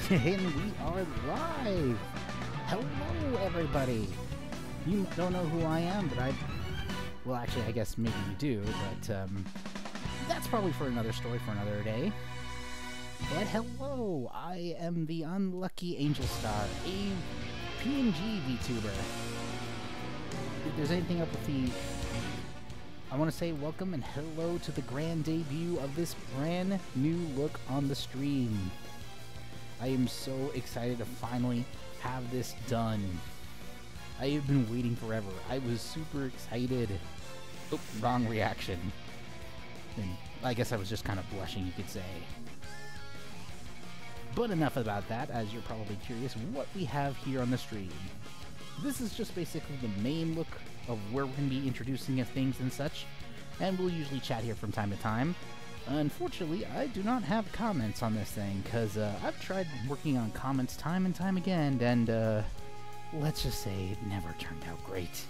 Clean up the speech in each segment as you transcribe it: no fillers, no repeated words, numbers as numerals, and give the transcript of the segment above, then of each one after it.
And we are live! Hello, everybody! You don't know who I am, but well, actually, I guess maybe you do, but, that's probably for another story for another day. But hello! I am the unlucky AngelStar, a PNG VTuber. If there's anything up with the... I want to say welcome and hello to the grand debut of this brand new look on the stream. I am so excited to finally have this done. I have been waiting forever. I was super excited. Oh, wrong reaction. And I guess I was just kind of blushing, you could say. But enough about that, as you're probably curious what we have here on the stream. This is just basically the main look of where we're going to be introducing things and such, and we'll usually chat here from time to time. Unfortunately, I do not have comments on this thing, because I've tried working on comments time and time again, and let's just say it never turned out great.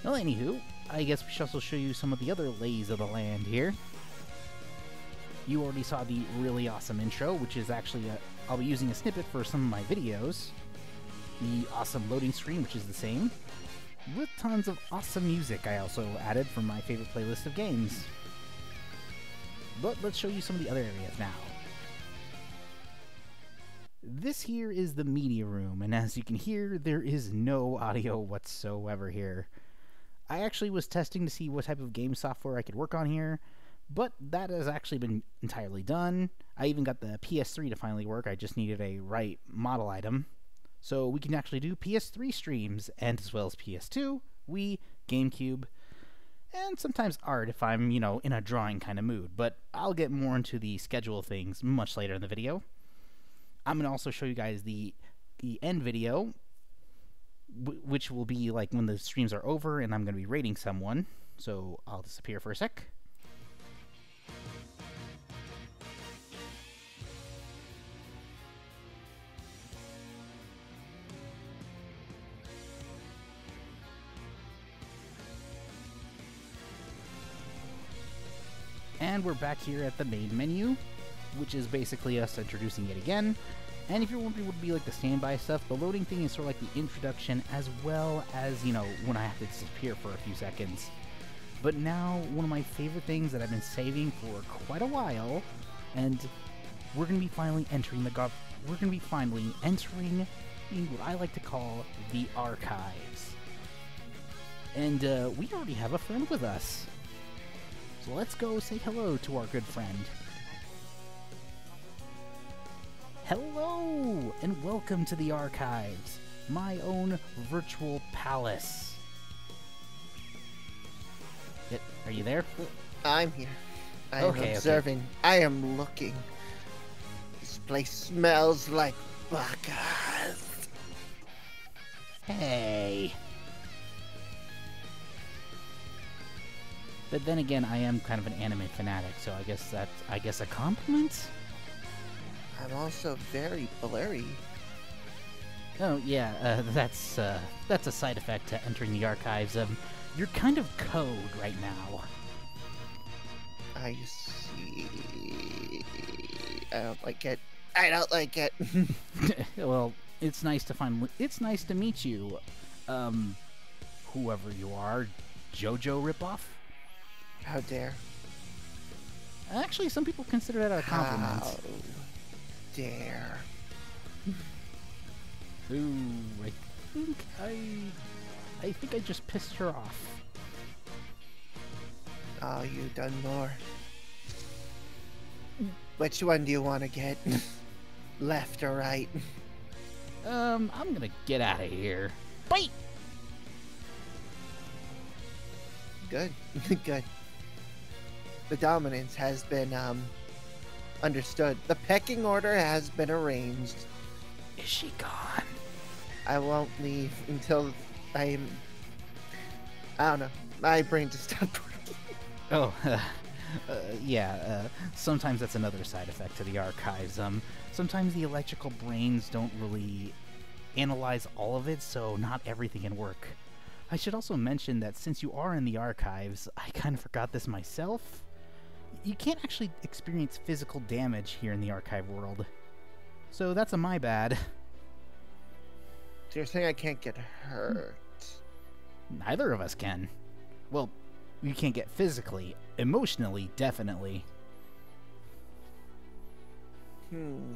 Well, anywho, I guess we should also show you some of the other lays of the land here. You already saw the really awesome intro, which is actually, I'll be using a snippet for some of my videos. The awesome loading screen, which is the same, with tons of awesome music I also added from my favorite playlist of games. But let's show you some of the other areas now. This here is the media room, and as you can hear, there is no audio whatsoever here. I actually was testing to see what type of game software I could work on here, but that has actually been entirely done. I even got the PS3 to finally work. I just needed a right model item. So we can actually do PS3 streams, and as well as PS2, Wii, GameCube, and sometimes art if I'm, you know, in a drawing kind of mood. But I'll get more into the schedule of things much later in the video. I'm going to also show you guys the end video, which will be like when the streams are over and I'm going to be rating someone. So I'll disappear for a sec. And we're back here at the main menu, which is basically us introducing it again. And if you're wondering what would be like the standby stuff, the loading thing is sort of like the introduction, as well as, you know, when I have to disappear for a few seconds. But now, one of my favorite things that I've been saving for quite a while, and we're going to be finally entering what I like to call the archives. And we already have a friend with us. So let's go say hello to our good friend. Hello, and welcome to the archives, my own virtual palace. Are you there? I'm here. I am observing. Okay. I am looking. This place smells like bacchus. Hey. But then again, I am kind of an anime fanatic, so I guess that's a compliment? I'm also very blurry. Oh yeah, that's a side effect to entering the archives. You're kind of code right now. I see. I don't like it. I don't like it. Well, it's nice to meet you. Whoever you are, JoJo ripoff? How dare. Actually, some people consider that a compliment. How dare. Ooh, I think I just pissed her off. Oh, you done more. Which one do you want to get? Left or right? I'm gonna get out of here. Bite! Good. Good. The dominance has been, understood. The pecking order has been arranged. Is she gone? I won't leave until I don't know. My brain just stopped working. Oh, yeah, sometimes that's another side effect to the archives. Sometimes the electrical brains don't really analyze all of it, so not everything can work. I should also mention that since you are in the archives, I kind of forgot this myself. You can't actually experience physical damage here in the archive world. So that's a my bad. So you're saying I can't get hurt? Neither of us can. Well, you can't get physically. Emotionally, definitely. Let me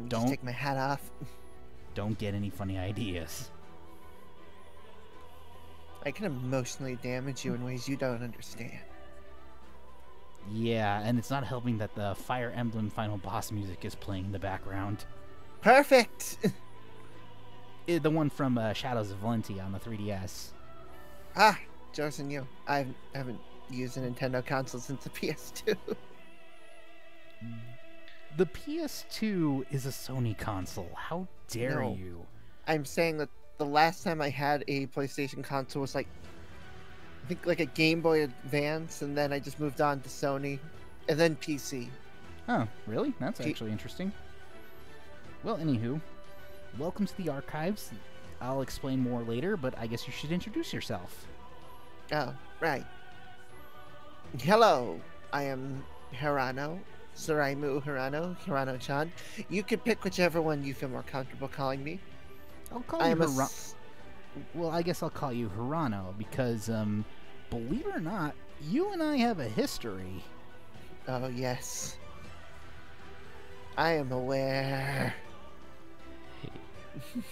Don't just take my hat off. Don't get any funny ideas. I can emotionally damage you in ways you don't understand. Yeah, and it's not helping that the Fire Emblem final boss music is playing in the background. Perfect! The one from Shadows of Valentia on the 3DS. Ah, Joseph, you. I haven't used a Nintendo console since the PS2. The PS2 is a Sony console. How dare you? I'm saying that the last time I had a PlayStation console was like, I think like a Game Boy Advance, and then I just moved on to Sony, and then PC. Oh, really? That's actually interesting. Well, anywho, welcome to the archives. I'll explain more later, but I guess you should introduce yourself. Oh, right. Hello, I am Hirano, Suraimu Hirano, Hirano-chan. You can pick whichever one you feel more comfortable calling me. I'll call you Hirano. Well, I guess I'll call you Hirano because, believe it or not, you and I have a history. Oh, yes. I am aware.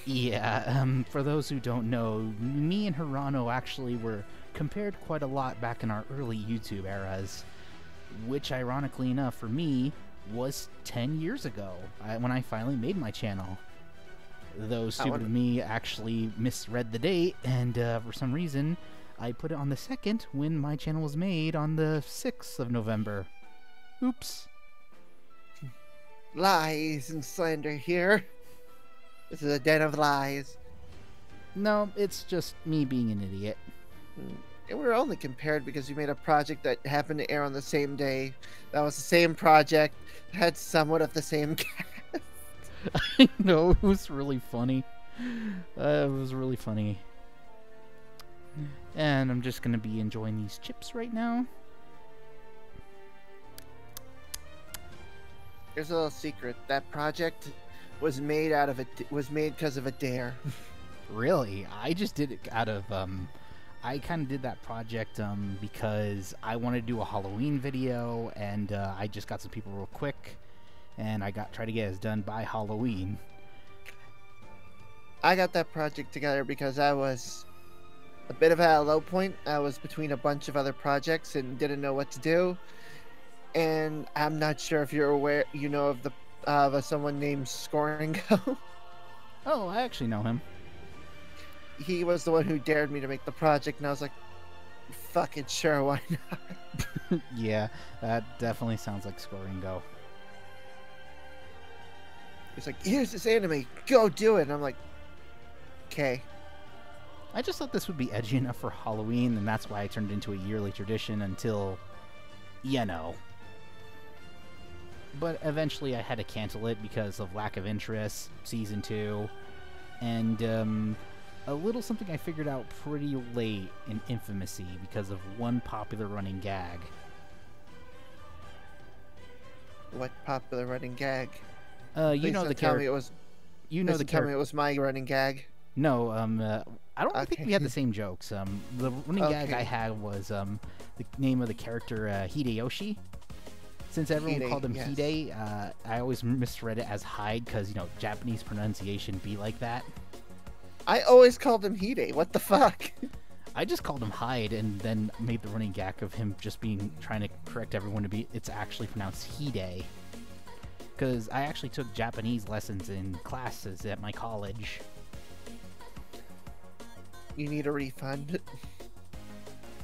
Yeah, for those who don't know, me and Hirano actually were compared quite a lot back in our early YouTube eras, which, ironically enough, for me, was 10 years ago, when I finally made my channel. Though stupid of me actually misread the date, and for some reason, I put it on the 2nd when my channel was made on the 6th of November. Oops. Lies and slander here. This is a den of lies. No, it's just me being an idiot. And we were only compared because you made a project that happened to air on the same day. That was the same project, had somewhat of the same cast. I know, it was really funny. It was really funny. And I'm just going to be enjoying these chips right now. Here's a little secret. That project was made because of a dare. Really? I just did it out of I kind of did that project because I wanted to do a Halloween video, and I just got some people real quick, and I tried to get it done by Halloween. I got that project together because I was a bit of at a low point. I was between a bunch of other projects and didn't know what to do. And I'm not sure if you're aware, you know, of someone named Scoringo. Oh, I actually know him. He was the one who dared me to make the project, and I was like, fucking sure, why not? Yeah, that definitely sounds like Scoringo. He's like, here's this anime, go do it. And I'm like, okay. I just thought this would be edgy enough for Halloween, and that's why I turned it into a yearly tradition until, you know. But eventually I had to cancel it because of lack of interest, Season 2, and a little something I figured out pretty late in Infamousy because of one popular running gag. What popular running gag? You know the character. You know the character. Tell me it was my running gag. No, I don't think we had the same jokes. The running gag I had was the name of the character Hideyoshi. Since everyone called him Hide, I always misread it as Hyde because, you know, Japanese pronunciation be like that. I always called him Hide. What the fuck? I just called him Hyde and then made the running gag of him just trying to correct everyone to be, it's actually pronounced Hide. Because I actually took Japanese lessons in classes at my college. You need a refund?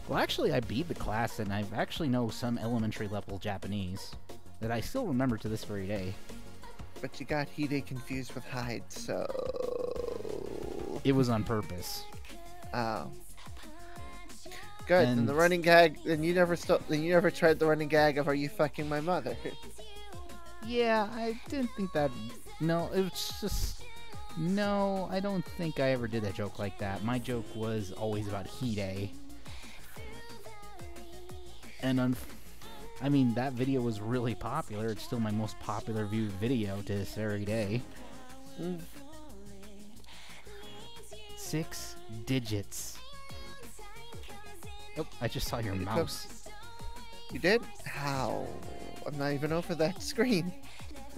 Well, actually, I beat the class, and I actually know some elementary level Japanese that I still remember to this very day. But you got Hide confused with Hyde, so... It was on purpose. Oh. Good. And the running gag, then you never tried the running gag of "Are you fucking my mother?" Yeah, I didn't think that. No, it was just. No, I don't think I ever did a joke like that. My joke was always about Hide. And I mean, that video was really popular. It's still my most popular viewed video to this very day. 6 digits. Oh, I just saw your mouse. You did? How? I'm not even over that screen.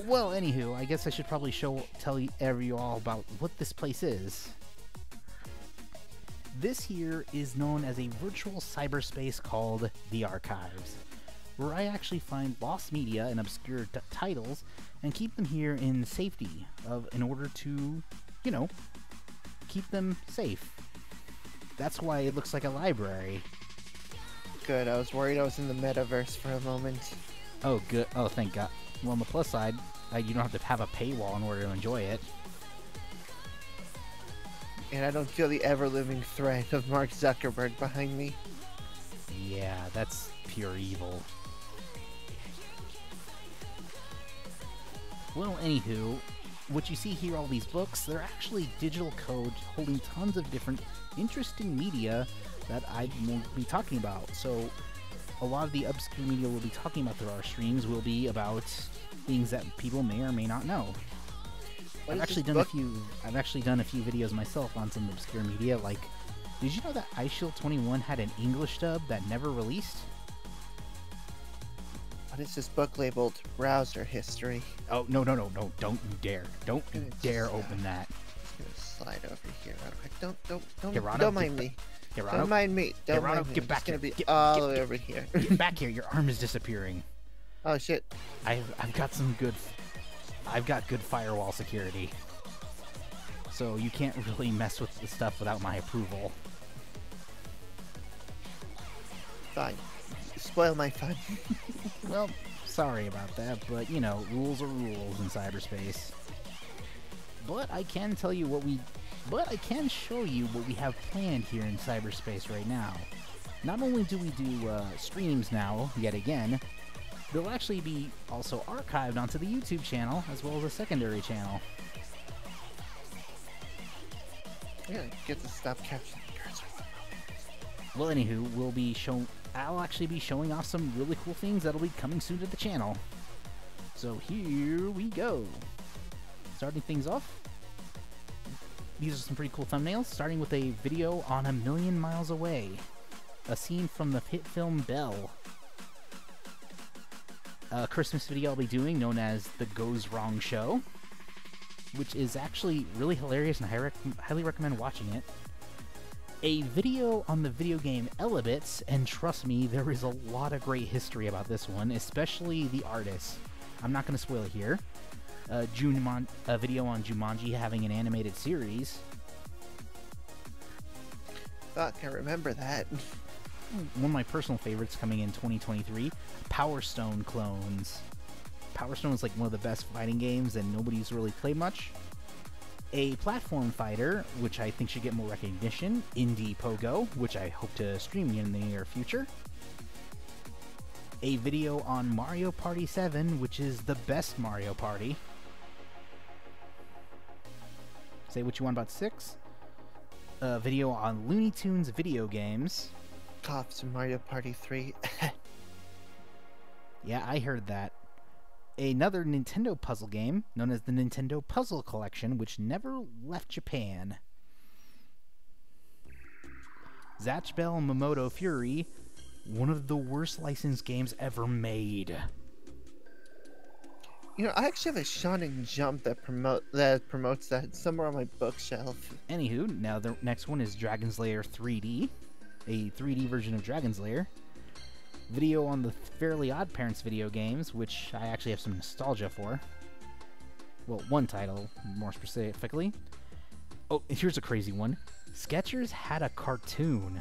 Well, anywho, I guess I should probably tell you all about what this place is. This here is known as a virtual cyberspace called the Archives, where I actually find lost media and obscure titles and keep them here in safety in order to, you know, keep them safe. That's why it looks like a library. Good, I was worried I was in the metaverse for a moment. Oh, good. Oh, thank God. Well, on the plus side, you don't have to have a paywall in order to enjoy it. And I don't feel the ever-living threat of Mark Zuckerberg behind me. Yeah, that's pure evil. Well, anywho, what you see here, all these books, they're actually digital codes holding tons of different interesting media that I won't be talking about. So a lot of the obscure media we'll be talking about through our streams will be about things that people may or may not know. I've actually done a few videos myself on some obscure media. Like, did you know that iShield 21 had an English dub that never released? What is this book labeled browser history? Oh, no, don't you dare. Don't you dare open that. I'm just gonna slide over here. Don't Hirano, mind me. Hirano, Don't mind me. Don't mind me. Get back here. It's gonna be all the way over here. Get back here. Your arm is disappearing. Oh shit. I've got some good... I've got good firewall security. So you can't really mess with the stuff without my approval. Fine. Spoil my fun. Well, sorry about that, but you know, rules are rules in cyberspace. But I can tell you but I can show you what we have planned here in cyberspace right now. Not only do we do streams now, yet again, they'll actually be also archived onto the YouTube channel, as well as a secondary channel. Yeah, get to stop captioning cursor. Well, anywho, I'll actually be showing off some really cool things that'll be coming soon to the channel. So here we go. Starting things off, these are some pretty cool thumbnails, starting with a video on A Million Miles Away, a scene from the hit film Belle. A Christmas video I'll be doing known as The Goes Wrong Show, which is actually really hilarious and I highly recommend watching it. A video on the video game Elebits, and trust me, there is a lot of great history about this one, especially the artist. I'm not going to spoil it here. A video on Jumanji having an animated series. Fuck, I remember that. One of my personal favorites coming in 2023, Power Stone clones. Power Stone is like one of the best fighting games and nobody's really played much. A platform fighter, which I think should get more recognition, Indie Pogo, which I hope to stream in the near future. A video on Mario Party 7, which is the best Mario Party. Say what you want about 6. A video on Looney Tunes video games. Cops in Mario Party 3. Yeah, I heard that. Another Nintendo puzzle game, known as the Nintendo Puzzle Collection, which never left Japan. Zatch Bell Momoto Fury, one of the worst licensed games ever made. You know, I actually have a Shonen Jump that promotes that somewhere on my bookshelf. Anywho, now the next one is Dragon's Lair 3D, a 3D version of Dragon's Lair. Video on the Fairly Odd Parents video games, which I actually have some nostalgia for. Well, one title, more specifically. Oh, and here's a crazy one. Skechers had a cartoon.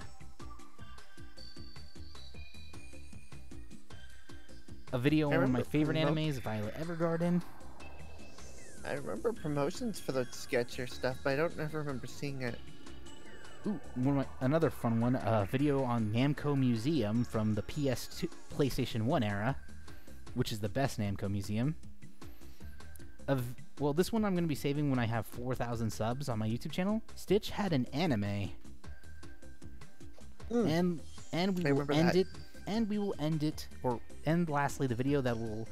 A video on one of my favorite animes, Violet Evergarden. I remember promotions for the Sketcher stuff, but I don't ever remember seeing it. Ooh, another fun one, a video on Namco Museum from the PS2, PlayStation 1 era, which is the best Namco Museum. Well, this one I'm going to be saving when I have 4,000 subs on my YouTube channel. Stitch had an anime. And we will and we will end lastly the video that will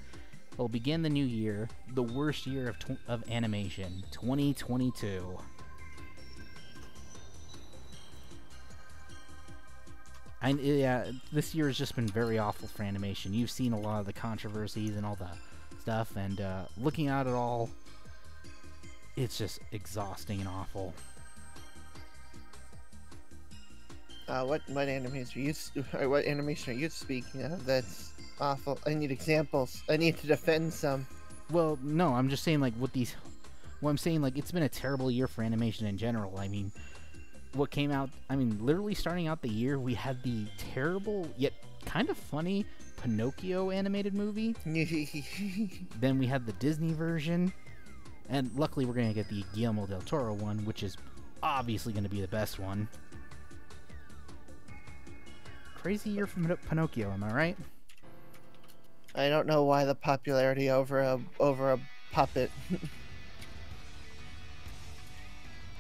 begin the new year, the worst year of animation, 2022. This year has just been very awful for animation. You've seen a lot of the controversies and all the stuff, and looking at it all, it's just exhausting and awful. What animation are you speaking of? That's awful. I need examples. I need to defend some. Well, no, I'm just saying, like, I'm saying, like, it's been a terrible year for animation in general. I mean, what came out, literally starting out the year, we had the terrible, yet kind of funny Pinocchio animated movie. Then we had the Disney version. And luckily, we're going to get the Guillermo del Toro one, which is obviously going to be the best one. Crazy year for Pinocchio, am I right? I don't know why the popularity over a puppet.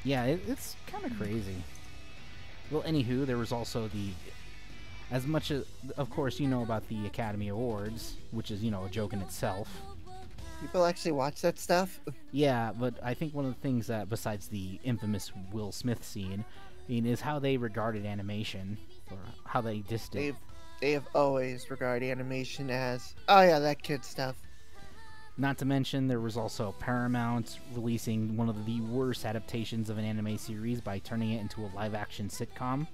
Yeah, it's kind of crazy. Well, anywho, there was also as much as, of course, you know about the Academy Awards, which is, a joke in itself. People actually watch that stuff? Yeah, but I think one of the things that, besides the infamous Will Smith scene, is how they regarded animation, or how they dissed it. They have always regarded animation as, oh yeah, that kid stuff. Not to mention, there was also Paramount releasing one of the worst adaptations of an anime series by turning it into a live-action sitcom,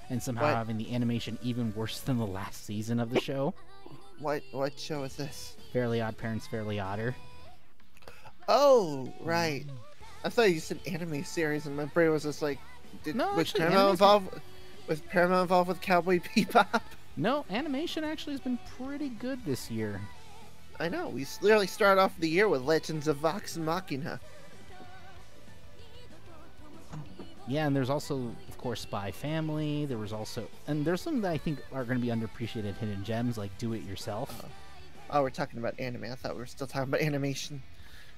and somehow having the animation even worse than the last season of the show. What show is this? Fairly Odd Parents, Fairly Odder. Oh, right. I thought you said anime series, and my brain was just like, was Paramount involved with Cowboy Bebop? No, animation actually has been pretty good this year. I know. We literally started off the year with Legends of Vox Machina. Yeah, and there's also, of course, Spy Family. There's some that I think are going to be underappreciated hidden gems, like Do It Yourself. Oh, we're talking about anime. I thought we were still talking about animation.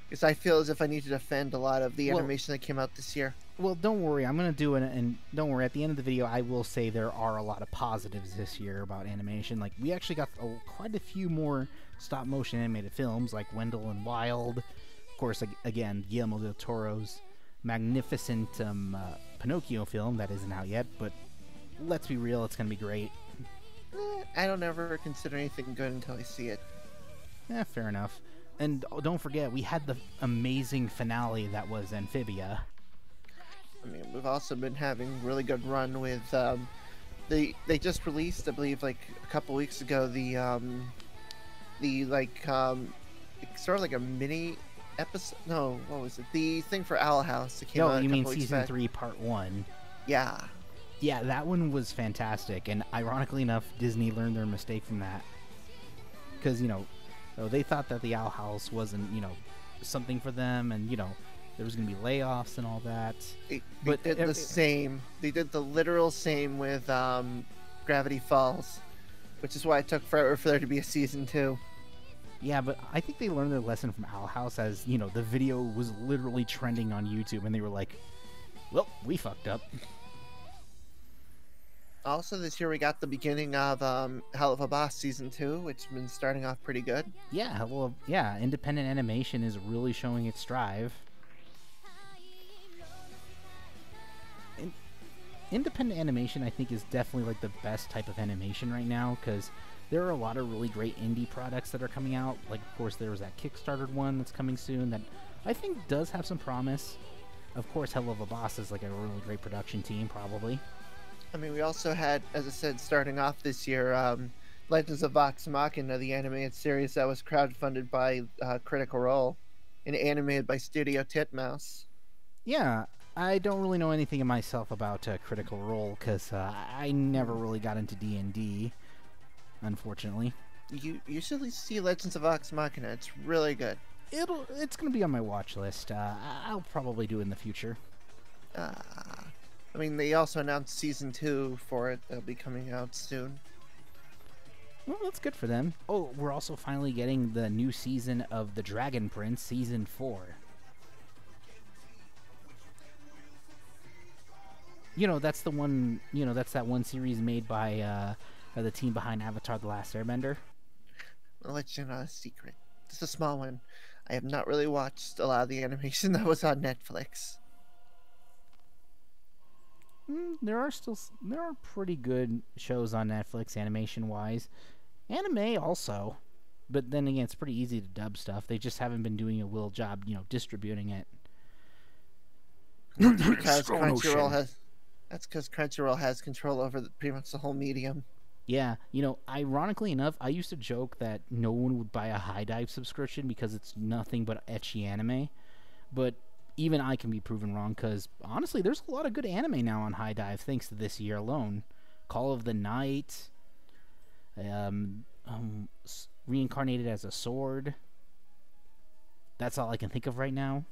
Because I feel as if I need to defend a lot of the animation that came out this year. Well, don't worry. I'm going to do it, and don't worry. At the end of the video, I will say there are a lot of positives this year about animation. Like, we actually got quite a few more stop-motion animated films, like Wendell and Wild. Of course, again, Guillermo del Toro's magnificent Pinocchio film that isn't out yet, but let's be real, it's going to be great. I don't ever consider anything good until I see it. Yeah, fair enough. And don't forget, we had the amazing finale that was Amphibia. We've also been having really good run with they just released, I believe, like a couple weeks ago, sort of like a mini episode. No, what was it? The thing for Owl House that came out. No, you mean season season 3, part 1? Yeah. Yeah, that one was fantastic, and ironically enough, Disney learned their mistake from that. Because, they thought that the Owl House wasn't, something for them, and, there was going to be layoffs and all that. They did the literal same with Gravity Falls, which is why it took forever for there to be a season 2. Yeah, but I think they learned their lesson from Owl House, as, the video was literally trending on YouTube, and they were like, well, we fucked up. Also, this year we got the beginning of Hell of a Boss Season 2, which has been starting off pretty good. Yeah, independent animation is really showing its strive. Independent animation, I think, is definitely like the best type of animation right now, because there are a lot of really great indie products that are coming out. Like, of course, there was that Kickstarter one that's coming soon that I think does have some promise. Of course, Hell of a Boss is like a really great production team, probably. We also had, as I said, starting off this year, Legends of Vox Machina, the animated series that was crowdfunded by Critical Role and animated by Studio Titmouse. Yeah, I don't really know anything myself about Critical Role, because I never really got into D&D, unfortunately. You should see Legends of Vox Machina. It's really good. It's going to be on my watch list. I'll probably do it in the future. They also announced Season 2 for it. That'll be coming out soon. Well, that's good for them. Oh, we're also finally getting the new season of The Dragon Prince, Season 4. That's the one, that's that one series made by the team behind Avatar: The Last Airbender. I'll let you know a secret. Just a small one. I have not really watched a lot of the animation that was on Netflix. There are pretty good shows on Netflix animation wise. Anime also. But then again, it's pretty easy to dub stuff. They just haven't been doing a real job, distributing it. Because Crunchyroll has. That's because Crunchyroll has control over pretty much the whole medium. Yeah, ironically enough, I used to joke that no one would buy a High Dive subscription because it's nothing but ecchi anime. But even I can be proven wrong because, honestly, there's a lot of good anime now on High Dive thanks to this year alone. Call of the Night, Reincarnated as a Sword. That's all I can think of right now.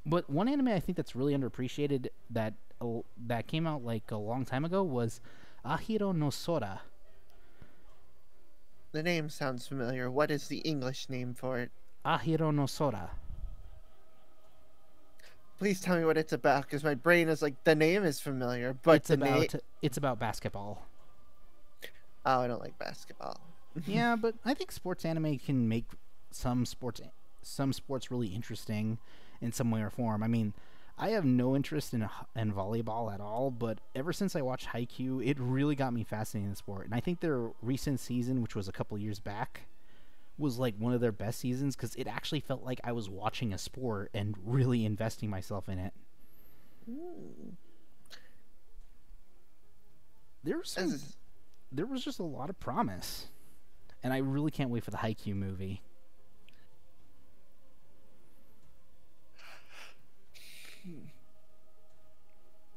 But one anime I think that's really underappreciated that came out like a long time ago was Ahiro no Sora. The name sounds familiar. What is the English name for it? Ahiro no Sora. Please tell me what it's about, because my brain is like, the name is familiar, but it's about basketball. Oh, I don't like basketball. Yeah, but I think sports anime can make some sports really interesting in some way or form. I mean, I have no interest in volleyball at all, but ever since I watched Haikyuu, it really got me fascinated in the sport. And I think their recent season, which was a couple years back, was like one of their best seasons because it actually felt like I was watching a sport and really investing myself in it. There was just a lot of promise. And I really can't wait for the Haikyuu movie.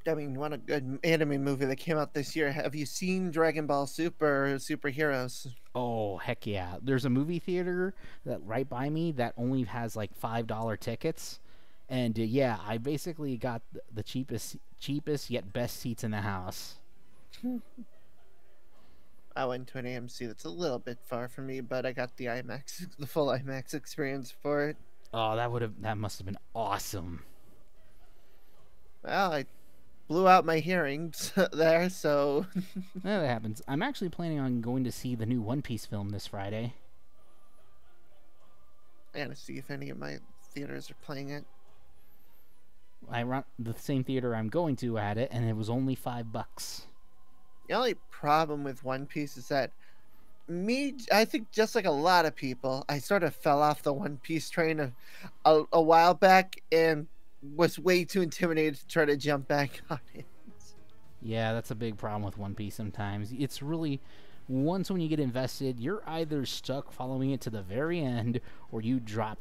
I mean, what a good anime movie that came out this year. Have you seen Dragon Ball Super Superheroes? Oh, heck yeah. There's a movie theater right by me that only has like $5 tickets. And yeah, I basically got the cheapest yet best seats in the house. I went to an AMC that's a little bit far from me, but I got the full IMAX experience for it. Oh, that must have been awesome. Well, I blew out my hearings there, so... Yeah, that happens. I'm actually planning on going to see the new One Piece film this Friday. I gotta see if any of my theaters are playing it. I run the same theater I'm going to at it, and it was only $5. The only problem with One Piece is that I think just like a lot of people, I sort of fell off the One Piece train a while back and was way too intimidated to try to jump back on it. Yeah, that's a big problem with One Piece sometimes. It's really, once when you get invested, you're either stuck following it to the very end, or you drop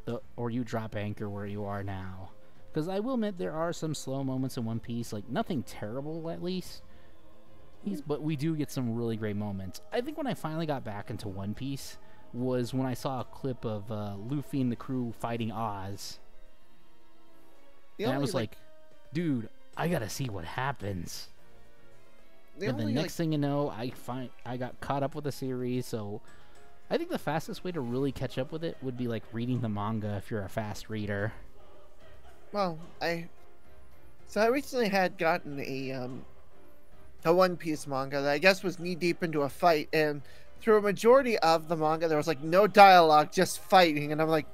anchor where you are now. Because I will admit there are some slow moments in One Piece, like nothing terrible at least. But we do get some really great moments. I think when I finally got back into One Piece was when I saw a clip of Luffy and the crew fighting Oz. And I was like, dude, I gotta see what happens. And the next thing you know, I got caught up with the series. So I think the fastest way to really catch up with it would be like reading the manga if you're a fast reader. Well, I recently had gotten a One Piece manga that I guess was knee deep into a fight, and through a majority of the manga there was like no dialogue, just fighting, and I'm like,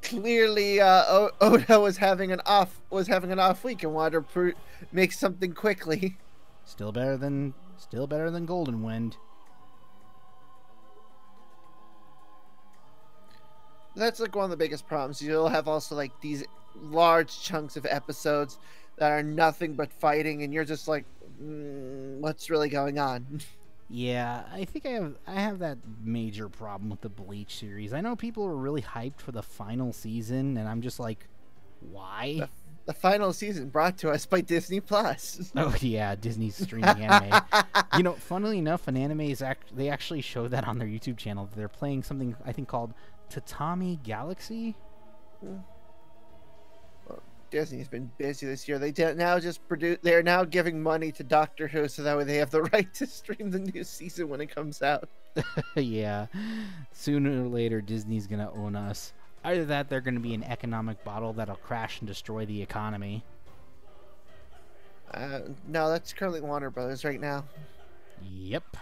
Clearly, Oda was having an off week and wanted to make something quickly. Still better than Golden Wind. That's like one of the biggest problems. You'll have also like these large chunks of episodes that are nothing but fighting, and you're just like, what's really going on? Yeah, I think I have that major problem with the Bleach series. I know people are really hyped for the final season, and I'm just like, why? The final season brought to us by Disney Plus. Oh yeah, Disney's streaming anime. Funnily enough, an anime they actually show that on their YouTube channel. They're playing something I think called Tatami Galaxy. Well, Disney's been busy this year. They're now giving money to Doctor Who, so that way they have the right to stream the new season when it comes out. Yeah, sooner or later Disney's gonna own us. Either that, they're gonna be an economic bottle that'll crash and destroy the economy. No, that's currently Warner Brothers right now. Yep.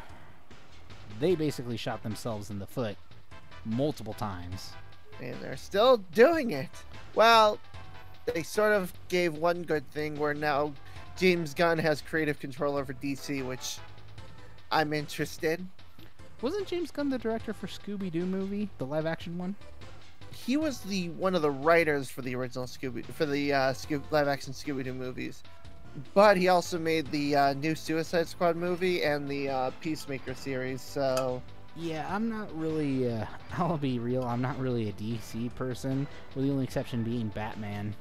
They basically shot themselves in the foot multiple times. And they're still doing it. Well, they sort of gave one good thing where now James Gunn has creative control over DC, which I'm interested. Wasn't James Gunn the director for Scooby-Doo movie, the live-action one? He was one of the writers for the original live-action Scooby-Doo movies, but he also made the new Suicide Squad movie and the Peacemaker series. So yeah, I'm not really. I'll be real. I'm not really a DC person, with the only exception being Batman.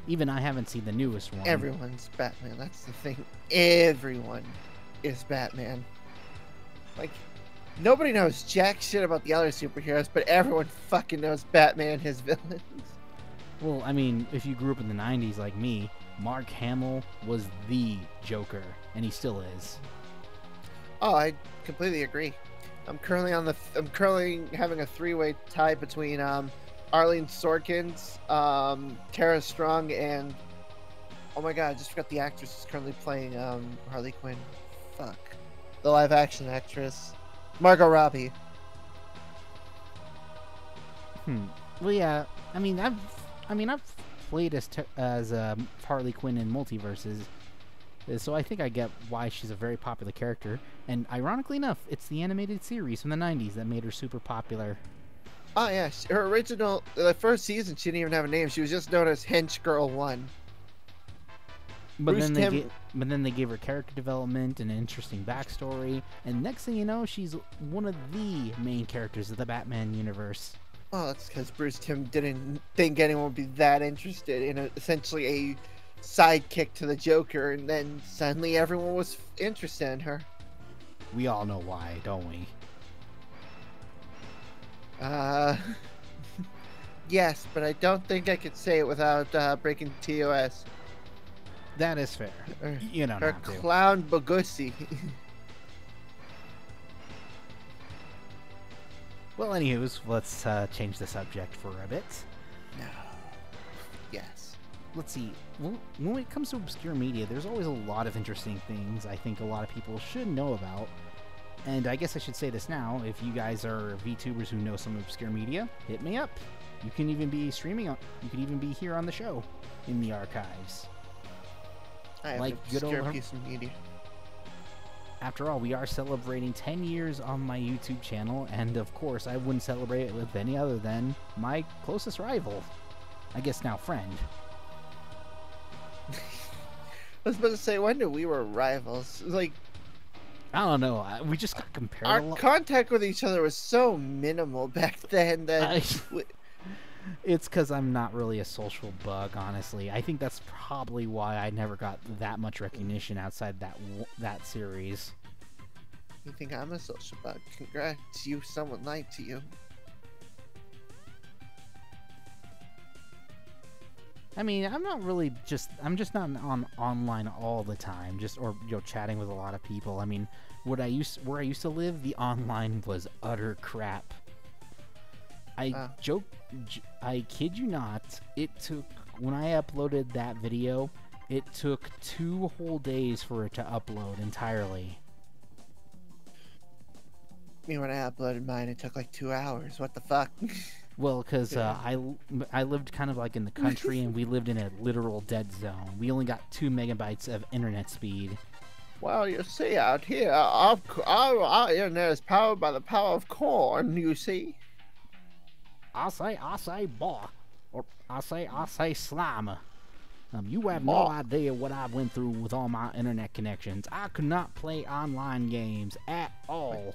Even I haven't seen the newest one. Everyone's Batman. That's the thing. Everyone is Batman. Like, nobody knows jack shit about the other superheroes, but everyone fucking knows Batman and his villains. Well, I mean, if you grew up in the 90s like me, Mark Hamill was the Joker, and he still is. Oh, I completely agree. I'm currently having a three-way tie between Arlene Sorkin's, Tara Strong, and oh my god, I just forgot the actress who's currently playing Harley Quinn. Fuck. The live-action actress. Margot Robbie. Well, yeah. I mean, I've played as Harley Quinn in multiverses, so I think I get why she's a very popular character. And ironically enough, it's the animated series from the '90s that made her super popular. Oh yeah, her original, the first season, she didn't even have a name. She was just known as Hench Girl 1. But then they gave her character development and an interesting backstory, and next thing you know, she's one of the main characters of the Batman universe. Oh, that's because Bruce Timm didn't think anyone would be that interested in essentially a sidekick to the Joker, and then suddenly everyone was interested in her. We all know why, don't we? Yes, but I don't think I could say it without breaking TOS. That is fair. You don't her have to. Clown Bogusi. Well, anywho's, let's change the subject for a bit. No. Yes. Let's see. Well, when it comes to obscure media, there's always a lot of interesting things I think a lot of people should know about. And I guess I should say this now. If you guys are VTubers who know some obscure media, hit me up. You can even be streaming on. You could even be here on the show in the archives. I have like an good obscure old piece of media. After all, we are celebrating 10 years on my YouTube channel, and of course, I wouldn't celebrate it with any other than my closest rival. I guess now friend. I was about to say, when did we were rivals? Like, I don't know. We just got compared our a lot. contact with each other was so minimal back then that it's because I'm not really a social bug, honestly. I think that's probably why I never got that much recognition outside that series. You think I'm a social bug? Congrats, someone lied to you. I mean, I'm just not on online all the time, or chatting with a lot of people. I mean, where I used to live, the online was utter crap. I kid you not, it took, when I uploaded that video, it took 2 whole days for it to upload entirely. When I uploaded mine, it took like 2 hours. What the fuck? Well, because I lived kind of like in the country, and we lived in a literal dead zone. We only got 2 megabytes of internet speed. Well, you see, out here, our internet is powered by the power of corn, you see. I say, boy. Or I say, slime. You have no idea what I went through with all my internet connections. I could not play online games at all.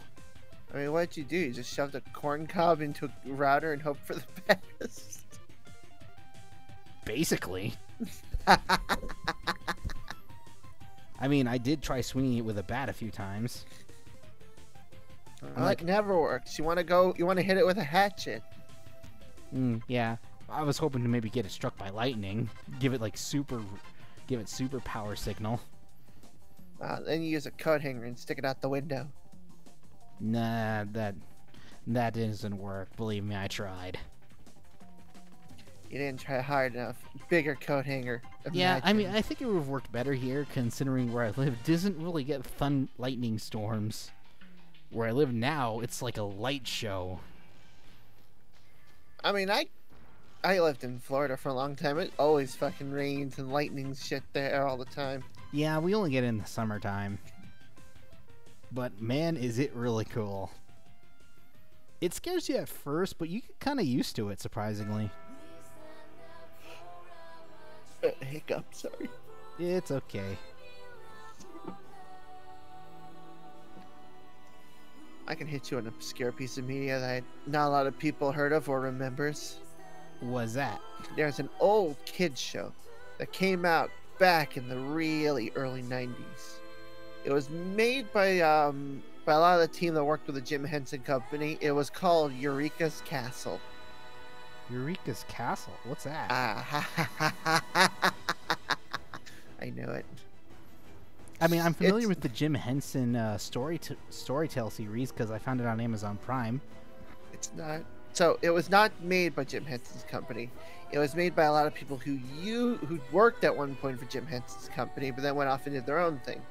I mean, what'd you do? You just shoved a corn cob into a router and hope for the best? Basically. I mean, I did try swinging it with a bat a few times. It never works. You want to hit it with a hatchet. Yeah. I was hoping to maybe get it struck by lightning. Give it super power signal. Then you use a coat hanger and stick it out the window. Nah, that doesn't work. Believe me, I tried. You didn't try hard enough. Bigger coat hanger. Yeah, I mean, Imagine. I think it would have worked better here, considering where I live doesn't really get lightning storms. Where I live now, it's like a light show. I mean, I lived in Florida for a long time. It always fucking rains and lightnings shit there all the time. Yeah, we only get it in the summertime. But man, is it really cool. It scares you at first, but you get kind of used to it, surprisingly. Hiccup, sorry. It's okay. I can hit you an obscure piece of media that not a lot of people heard of or remembers. What's that? There's an old kids show that came out back in the really early 90s. It was made by a lot of the team that worked with the Jim Henson Company. It was called Eureka's Castle. Eureka's Castle? What's that? I knew it. I mean, I'm familiar with the Jim Henson Storytale series because I found it on Amazon Prime. It's not. So it was not made by Jim Henson's company. It was made by a lot of people who worked at one point for Jim Henson's company, but then went off and did their own thing.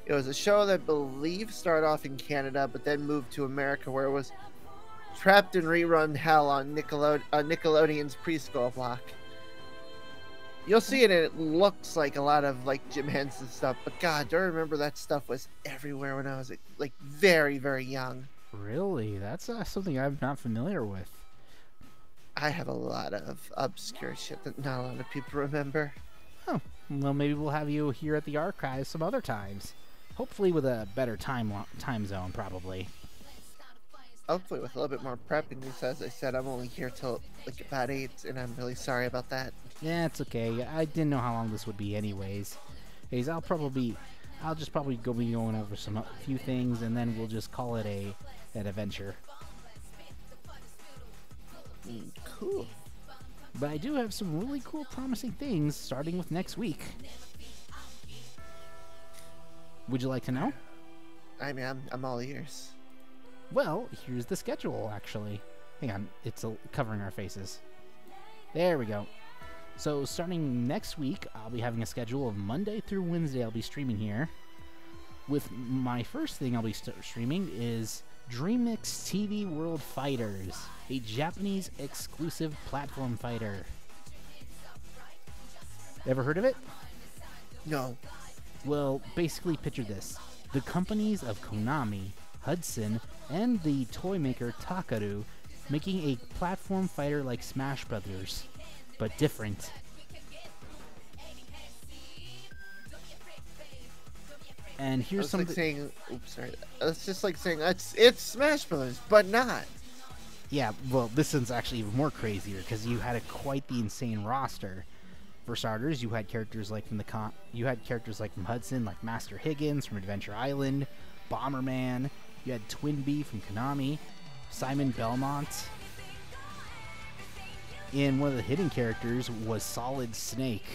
It was a show that I believe started off in Canada, but then moved to America, where it was trapped in rerun hell on Nickelodeon's preschool block. You'll see it, and it looks like a lot of like Jim Henson stuff. But God, do I remember that stuff was everywhere when I was like very, very young. Really? That's something I'm not familiar with. I have a lot of obscure shit that not a lot of people remember. Oh, well, maybe we'll have you here at the archives some other times. Hopefully with a better time zone, probably. Hopefully with a little bit more prepping, because as I said, I'm only here till like about 8, and I'm really sorry about that. Yeah, it's okay. I didn't know how long this would be anyways. I'll just probably be going over a few things, and then we'll just call it an adventure. Cool. But I do have some really cool, promising things starting with next week. Would you like to know? I mean, I'm all ears. Well, here's the schedule, actually. Hang on, it's covering our faces. There we go. So, starting next week, I'll be having a schedule of Monday through Wednesday I'll be streaming here. With my first thing I'll be streaming is DreamX TV World Fighters, a Japanese exclusive platform fighter. Ever heard of it? No. Well, basically picture this. The companies of Konami, Hudson, and the toy maker Takaru making a platform fighter like Smash Brothers, but different. And here's something. Like saying, oops, sorry. It's just like saying it's Smash Brothers, but not. Yeah, well, this one's actually even more crazier because you had quite the insane roster. For starters, you had characters like from Hudson, like Master Higgins from Adventure Island, Bomberman. You had Twin Bee from Konami, Simon Belmont. And one of the hidden characters was Solid Snake.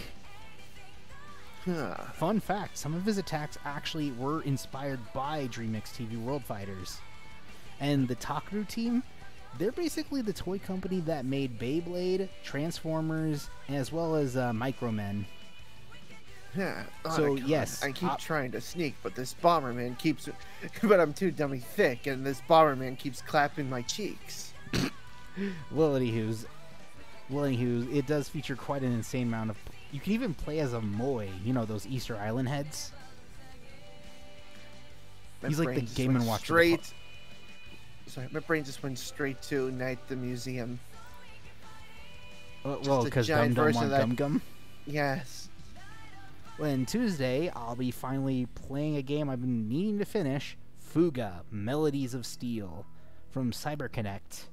Fun fact, some of his attacks actually were inspired by DreamX TV World Fighters. And the Takaru team, they're basically the toy company that made Beyblade, Transformers, as well as Micromen. Yeah. So, yes. I keep trying to sneak, but this Bomberman keeps... But I'm too dummy thick, and this Bomberman keeps clapping my cheeks. Well, anywho's, it does feature quite an insane amount of... You can even play as a Moe, you know, those Easter Island heads. He's like the Game & Watch. Straight... Sorry, my brain just went straight to Night at the Museum. Well, because Dum Dum want Gum Gum? Yes. Well, on Tuesday, I'll be finally playing a game I've been needing to finish, Fuga, Melodies of Steel, from CyberConnect.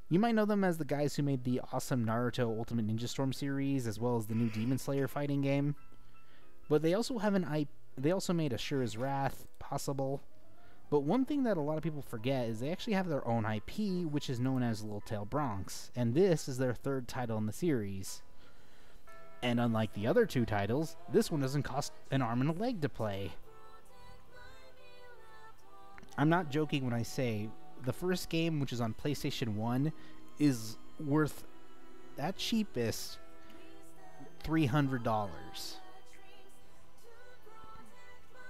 You might know them as the guys who made the awesome Naruto Ultimate Ninja Storm series, as well as the new Demon Slayer fighting game. But they also have they also made Ashura's Wrath possible. But one thing that a lot of people forget is they actually have their own IP, which is known as Little Tail Bronx, and this is their third title in the series. And unlike the other two titles, this one doesn't cost an arm and a leg to play. I'm not joking when I say the first game, which is on PlayStation 1, is worth at cheapest, $300.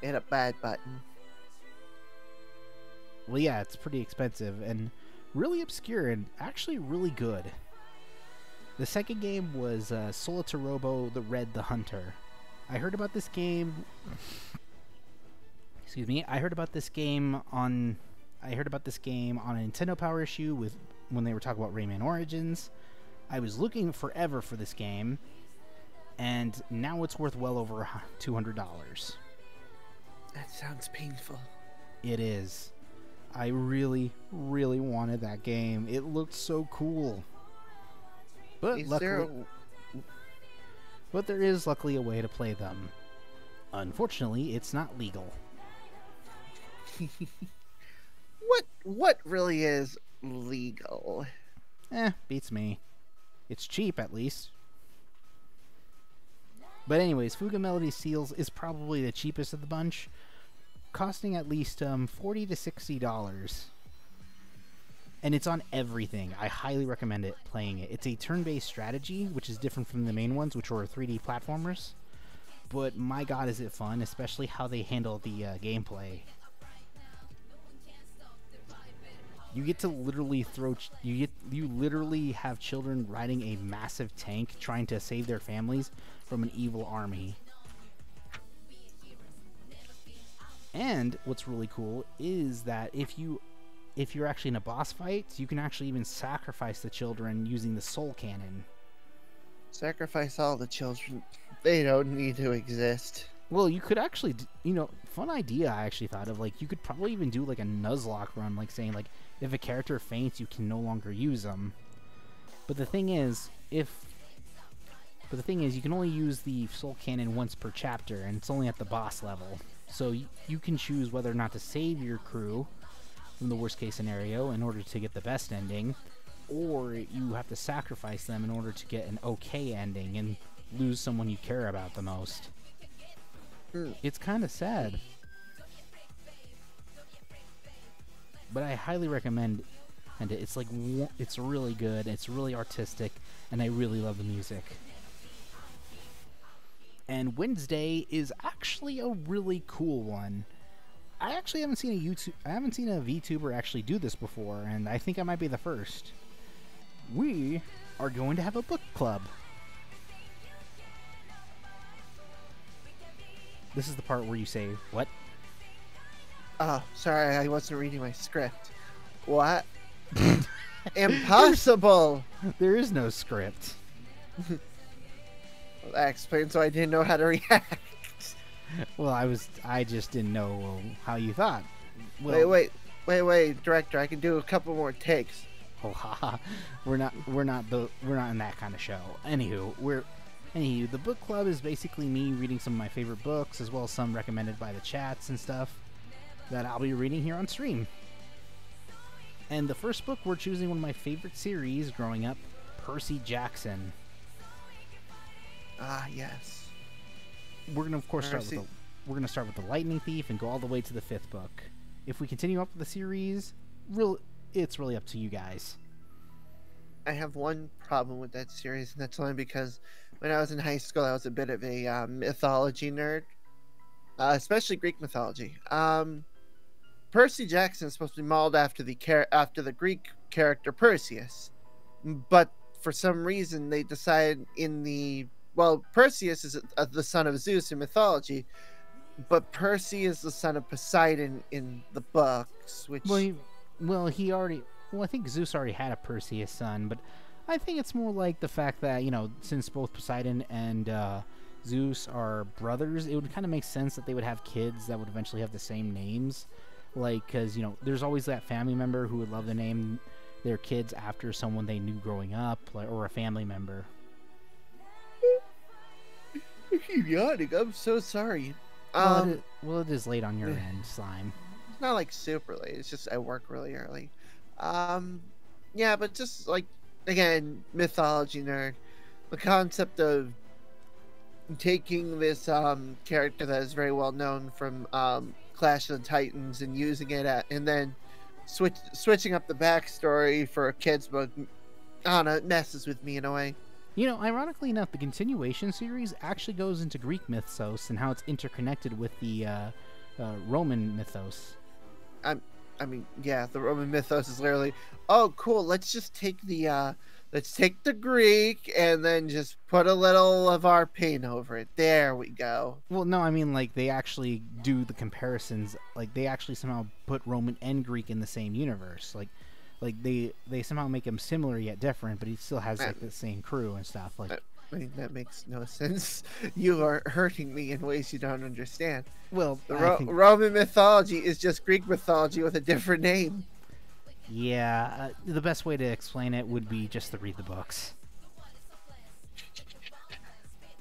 And a bad button. Well, yeah, it's pretty expensive and really obscure and actually really good. The second game was Solatorobo the Red the Hunter. I heard about this game. Excuse me. I heard about this game on a Nintendo Power issue when they were talking about Rayman Origins. I was looking forever for this game, and now it's worth well over $200. That sounds painful. It is. I really, really wanted that game. It looked so cool. But there is luckily a way to play them. Unfortunately, it's not legal. What really is legal? Beats me. It's cheap, at least. But anyways, Fuga Melody Seals is probably the cheapest of the bunch, costing at least $40 to $60. And it's on everything. I highly recommend playing it. It's a turn-based strategy, which is different from the main ones, which were 3D platformers. But my god, is it fun, especially how they handle the gameplay. You get to literally you literally have children riding a massive tank trying to save their families from an evil army. And what's really cool is that if you're actually in a boss fight, you can actually even sacrifice the children using the soul cannon. Sacrifice all the children. They don't need to exist. Well, you could actually, fun idea I actually thought of, like, you could probably even do, like, a Nuzlocke run, like, saying, like, if a character faints, you can no longer use them. But the thing is, you can only use the soul cannon once per chapter, and it's only at the boss level. So you can choose whether or not to save your crew from the worst case scenario in order to get the best ending, or you have to sacrifice them in order to get an okay ending and lose someone you care about the most. It's kind of sad, but I highly recommend it. It's like, it's really good, it's really artistic, and I really love the music. And Wednesday is actually a really cool one. I actually haven't seen a VTuber actually do this before, and I think I might be the first. We are going to have a book club. This is the part where you say, what? Oh, sorry, I wasn't reading my script. What? Impossible! There is no script. Well, that explains why I didn't know how to react. Well, I just didn't know how you thought. Well, wait, director, I can do a couple more takes. Oh, haha. We're not in that kind of show. Anywho, the book club is basically me reading some of my favorite books, as well as some recommended by the chats and stuff that I'll be reading here on stream. And the first book we're choosing one of my favorite series growing up, Percy Jackson. Ah, yes. We're gonna of course start with the Lightning Thief and go all the way to the 5th book. If we continue up with the series, it's really up to you guys. I have one problem with that series, and that's only because when I was in high school, I was a bit of a mythology nerd, especially Greek mythology. Percy Jackson is supposed to be modeled after the Greek character Perseus, but for some reason they decided Perseus is the son of Zeus in mythology, but Percy is the son of Poseidon in the books, which... I think Zeus already had a Perseus son, but I think it's more like the fact that, since both Poseidon and Zeus are brothers, it would kind of make sense that they would have kids that would eventually have the same names. Like, because, there's always that family member who would love to name their kids after someone they knew growing up, or a family member. I keep yawning. I'm so sorry. It is late on your end, Slime. It's not like super late. It's just I work really early. Yeah, but just like, again, mythology nerd. The concept of taking this character that is very well known from Clash of the Titans and using it and then switching up the backstory for a kid's book. I don't know, it messes with me in a way. You know, ironically enough, the continuation series actually goes into Greek mythos and how it's interconnected with the Roman mythos. I mean, yeah, the Roman mythos is literally, oh, cool. Let's take the Greek and then just put a little of our paint over it. There we go. Well, no, I mean, like, they actually do the comparisons. Like, they actually somehow put Roman and Greek in the same universe. Like they somehow make him similar yet different, but he still has, like, the same crew and stuff. Like, I mean, that makes no sense. You are hurting me in ways you don't understand. well, The Roman mythology is just Greek mythology with a different name. yeah, the best way to explain it would be just to read the books.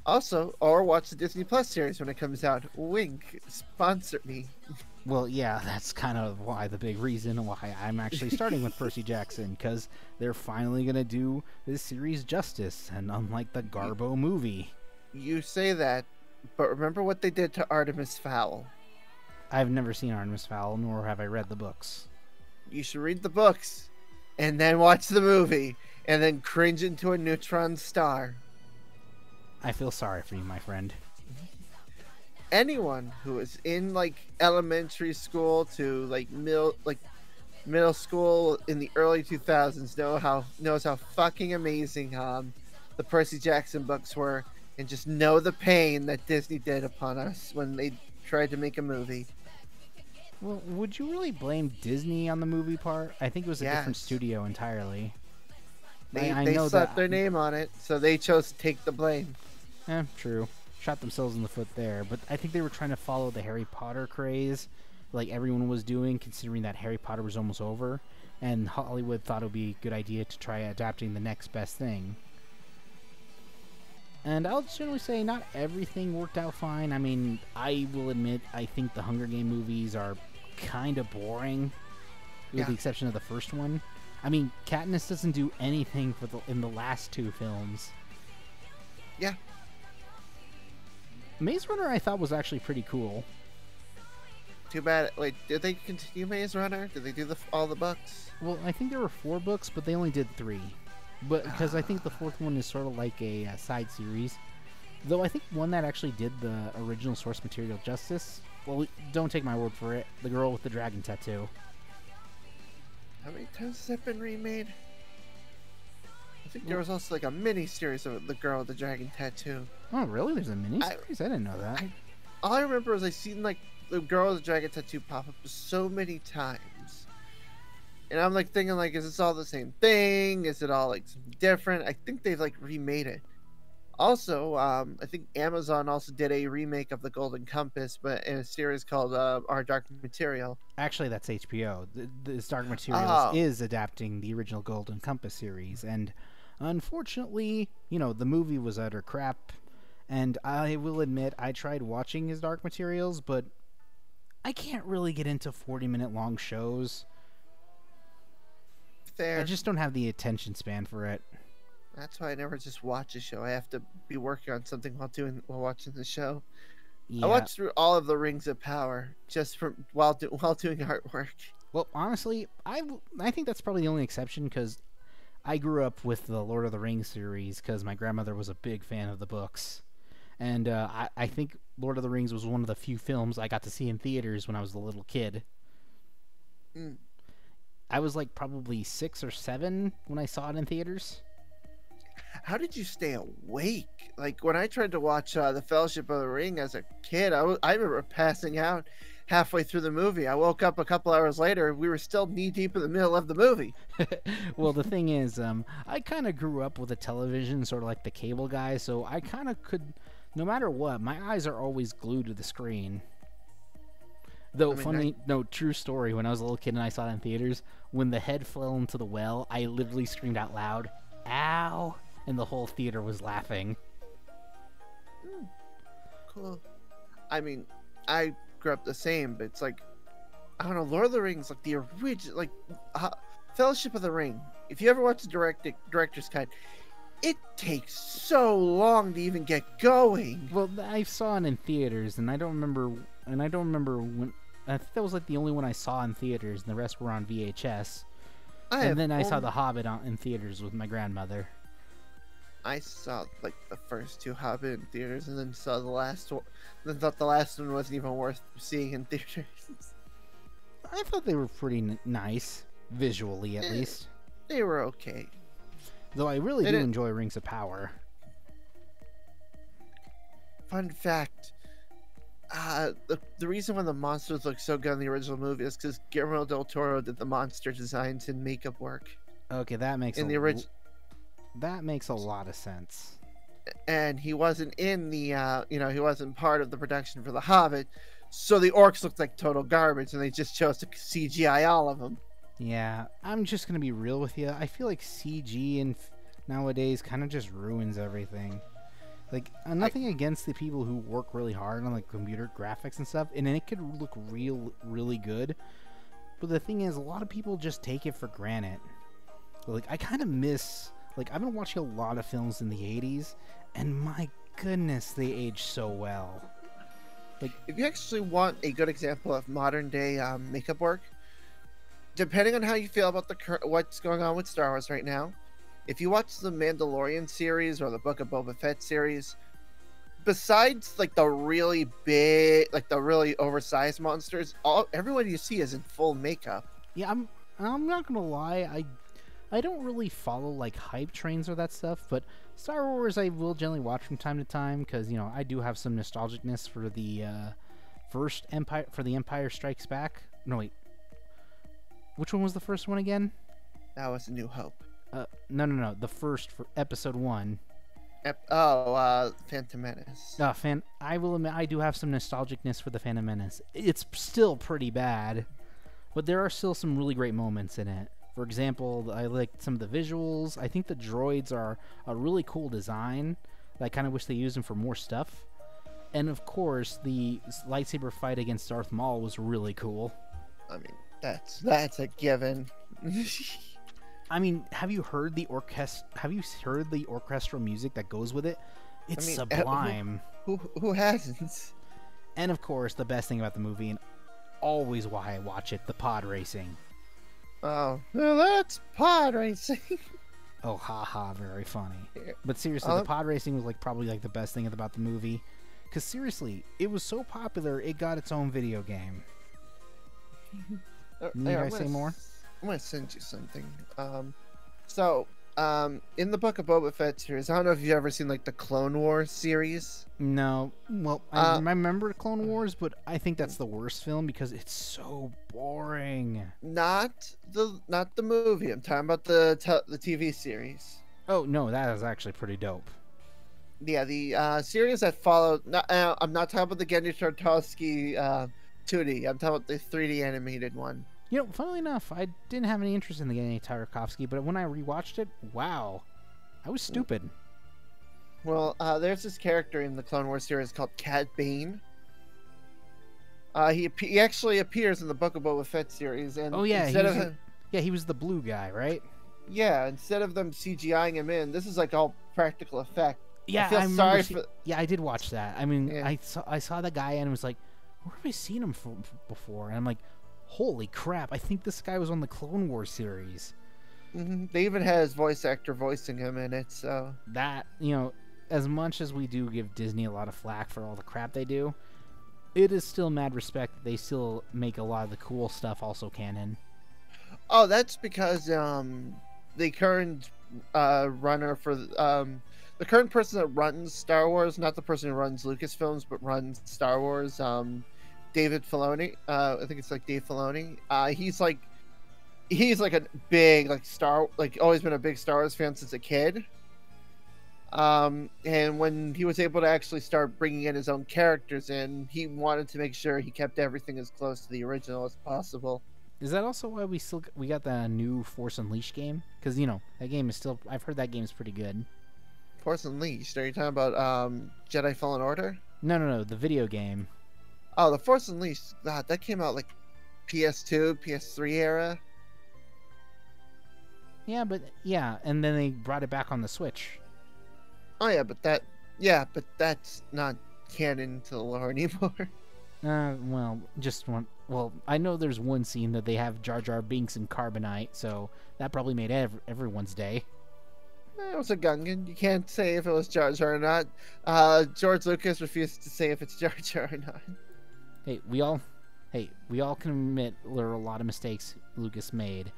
Also, or watch the Disney Plus series when it comes out. Wink, sponsor me. Well, yeah, that's kind of why the big reason why I'm actually starting with Percy Jackson, because they're finally going to do this series justice, and unlike the Garbo movie. You say that, but remember what they did to Artemis Fowl. I've never seen Artemis Fowl, nor have I read the books. You should read the books, and then watch the movie, and then cringe into a neutron star. I feel sorry for you, my friend. Anyone who is in like elementary school to like middle school in the early 2000s knows how fucking amazing the Percy Jackson books were, and just know the pain that Disney did upon us when they tried to make a movie. Well, would you really blame Disney on the movie part? I think it was a different studio entirely. They know slapped their name on it, so they chose to take the blame. True. Shot themselves in the foot there, but I think they were trying to follow the Harry Potter craze like everyone was doing, considering that Harry Potter was almost over, and Hollywood thought it would be a good idea to try adapting the next best thing. And I'll generally say not everything worked out fine. I mean, I will admit I think the Hunger Game movies are kind of boring, with the exception of the first one. I mean, Katniss doesn't do anything in the last two films. Yeah. Maze Runner I thought was actually pretty cool. Too bad. Wait, did they continue Maze Runner? Did they do all the books? Well, I think there were 4 books, but they only did 3. But because I think the 4th one is sort of like a side series. Though I think one that actually did the original source material justice. Well, don't take my word for it. The girl with the dragon tattoo. How many times has that been remade? I think there was also like a mini series of The Girl with the Dragon Tattoo. Oh, really? There's a mini series? I didn't know that. All I remember is I seen like The Girl with the Dragon Tattoo pop up so many times. And I'm like thinking like, is this all the same thing? Is it all like something different? I think they've like remade it. Also, I think Amazon also did a remake of The Golden Compass, but in a series called Our Dark Material. Actually, that's HBO. This Dark Materials is adapting the original Golden Compass series, and unfortunately, you know, the movie was utter crap. And I will admit, I tried watching his Dark Materials, but I can't really get into 40-minute long shows. Fair. I just don't have the attention span for it. That's why I never just watch a show. I have to be working on something while watching the show. Yeah. I watched through all of the Rings of Power just while doing artwork. Well, honestly, I think that's probably the only exception, because I grew up with the Lord of the Rings series because my grandmother was a big fan of the books. And I think Lord of the Rings was one of the few films I got to see in theaters when I was a little kid. I was like probably 6 or 7 when I saw it in theaters. How did you stay awake? Like when I tried to watch The Fellowship of the Ring as a kid, I remember passing out halfway through the movie. I woke up a couple hours later. We were still knee deep in the middle of the movie. Well, the thing is, I kind of grew up with a television, sort of like the cable guy, so I kind of could, no matter what, my eyes are always glued to the screen. Though, true story, when I was a little kid and I saw it in theaters, when the head fell into the well, I literally screamed out loud, "Ow!" And the whole theater was laughing. Cool. I mean, I grew up the same, but it's like, I don't know, Lord of the Rings, like the original, like Fellowship of the Ring. If you ever watch the director's cut, it takes so long to even get going. Well, I saw it in theaters, and I don't remember when. I think that was like the only one I saw in theaters, and the rest were on VHS. I And have then I saw only- The Hobbit in theaters with my grandmother. I saw like the first two Hobbit in theaters, and then saw the last one. Then thought the last one wasn't even worth seeing in theaters. I thought they were pretty nice, visually at least. They were okay. Though I really They do didn't- enjoy Rings of Power. Fun fact: the reason why the monsters look so good in the original movie is because Guillermo del Toro did the monster designs and makeup work Okay, that makes in the original. That makes a lot of sense. And he wasn't in the he wasn't part of the production for The Hobbit, so the orcs looked like total garbage, and they just chose to CGI all of them. Yeah, I'm just gonna be real with you. I feel like CG and nowadays kind of just ruins everything. Like, nothing against the people who work really hard on like computer graphics and stuff, and it could look really good. But the thing is, a lot of people just take it for granted. Like, I kind of miss. Like, I've been watching a lot of films in the 80s, and my goodness, they age so well. Like, If you actually want a good example of modern day makeup work, depending on how you feel about what's going on with Star Wars right now, if you watch the Mandalorian series or the Book of Boba Fett series, besides like the really big, like the really oversized monsters, everyone you see is in full makeup. yeah, I'm not gonna lie, I don't really follow like hype trains or that stuff, but Star Wars I will generally watch from time to time because I do have some nostalgicness for the first Empire Strikes Back. No wait, which one was the first one again? That was A New Hope. No, the first for Episode 1. Phantom Menace. I will admit I do have some nostalgicness for the Phantom Menace. It's still pretty bad, but there are still some really great moments in it. For example, I like some of the visuals. I think the droids are a really cool design. I kind of wish they used them for more stuff. And of course, the lightsaber fight against Darth Maul was really cool. I mean, that's a given. I mean, have you heard the orchestral music that goes with it? It's sublime. Who hasn't? And of course, the best thing about the movie, and always why I watch it, the pod racing. Oh, well, that's pod racing. Oh, haha, very funny. Yeah. But seriously, the pod racing was probably the best thing about the movie. Because seriously, it was so popular, it got its own video game. Can you guys say more? I'm gonna send you something. In the Book of Boba Fett series, I don't know if you've ever seen the Clone Wars series. No. Well, I remember Clone Wars, but I think that's the worst film because it's so boring. Not the movie. I'm talking about the TV series. Oh no, that is actually pretty dope. Yeah, the series that followed. I'm not talking about the Gendy Tartakovsky 2D. I'm talking about the 3D animated one. Funnily enough, I didn't have any interest in the Gendy Tartakovsky, but when I rewatched it, wow, I was stupid. Well, there's this character in the Clone Wars series called Cad Bane. He actually appears in the Book of Boba Fett series, and he was the blue guy, right? Yeah, instead of them CGIing him in, this is all practical effect. Yeah, I did watch that. I mean, Yeah. I saw that guy and was like, where have I seen him before? And I'm like, holy crap! I think this guy was on the Clone Wars series. Mm-hmm. They even had his voice actor voicing him in it. So that as much as we do give Disney a lot of flack for all the crap they do, it is still mad respect that they still make a lot of the cool stuff also canon. Oh, that's because the current runner for the current person that runs Star Wars, not the person who runs Lucasfilms, but runs Star Wars, David Filoni. I think it's Dave Filoni. He's a big always been a big Star Wars fan since a kid. And when he was able to actually start bringing in his own characters in, he wanted to make sure he kept everything as close to the original as possible. Is that also why we got the new Force Unleashed game? Because that game is still, I've heard that game is pretty good. Force Unleashed? Are you talking about Jedi Fallen Order? No, the video game. Oh, the Force Unleashed. God, that came out PS2, PS3 era. Yeah, and then they brought it back on the Switch. Oh yeah, but that's not canon to the lore anymore. Well, just one. Well, I know there's one scene that they have Jar Jar Binks and Carbonite, so that probably made everyone's day. It was a Gungan. You can't say if it was Jar Jar or not. George Lucas refused to say if it's Jar Jar or not. Hey, we all can admit there are a lot of mistakes Lucas made,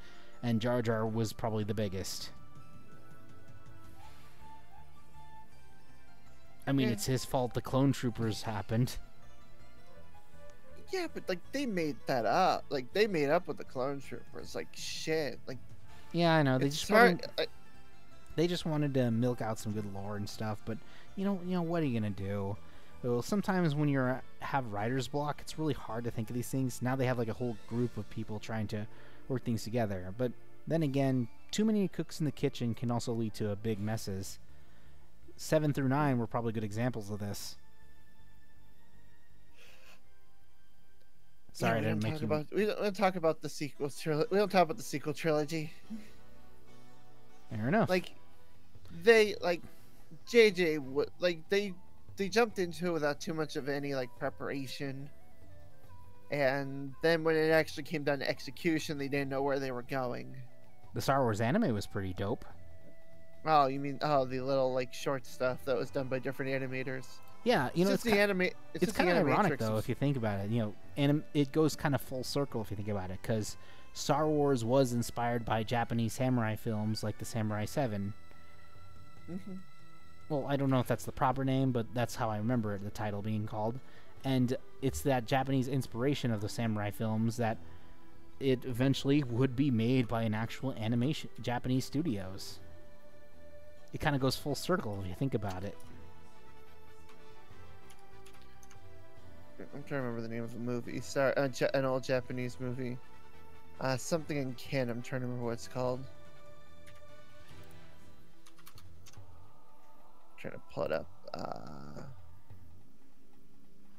and Jar Jar was probably the biggest. I mean, it's his fault the clone troopers happened. Yeah, but like they made that up. Like they made up with the clone troopers. Like shit. Like yeah, I know they just wanted to milk out some good lore and stuff. But you know what are you gonna do? Well, sometimes when you have writer's block, it's really hard to think of these things. Now they have like a whole group of people trying to work things together. But then again, too many cooks in the kitchen can also lead to big messes. 7 through 9 were probably good examples of this. Sorry, I didn't make you. We don't talk about the sequel trilogy. We don't talk about the sequel trilogy. Fair enough. Like they JJ like they jumped into it without too much of any like preparation, and then when it actually came down to execution, they didn't know where they were going. The Star Wars anime was pretty dope. Oh, you mean the little like short stuff that was done by different animators? Yeah, you know, it's kind of ironic though if you think about it. You know, and it goes kind of full circle if you think about it, because Star Wars was inspired by Japanese samurai films like the Samurai 7. Mm-hmm. Well, I don't know if that's the proper name, but that's how I remember the title being called. And it's that Japanese inspiration of the samurai films that it eventually would be made by an actual animation Japanese studios. It kind of goes full circle if you think about it. I'm trying to remember the name of the movie. An old Japanese movie. Something in Ken. I'm trying to remember what it's called. Trying to pull it up.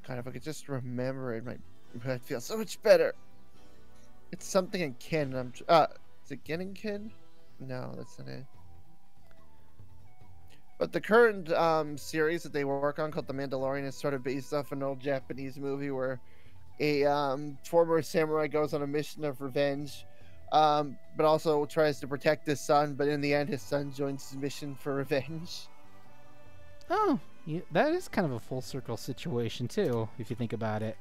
God, if I could just remember it, I'd feel so much better. It's something in Ken. Is it Gen in Ken? No, that's not it. But the current series that they work on called The Mandalorian is sort of based off an old Japanese movie where a former samurai goes on a mission of revenge, but also tries to protect his son, but in the end his son joins his mission for revenge. Oh, yeah, that is kind of a full circle situation too, if you think about it.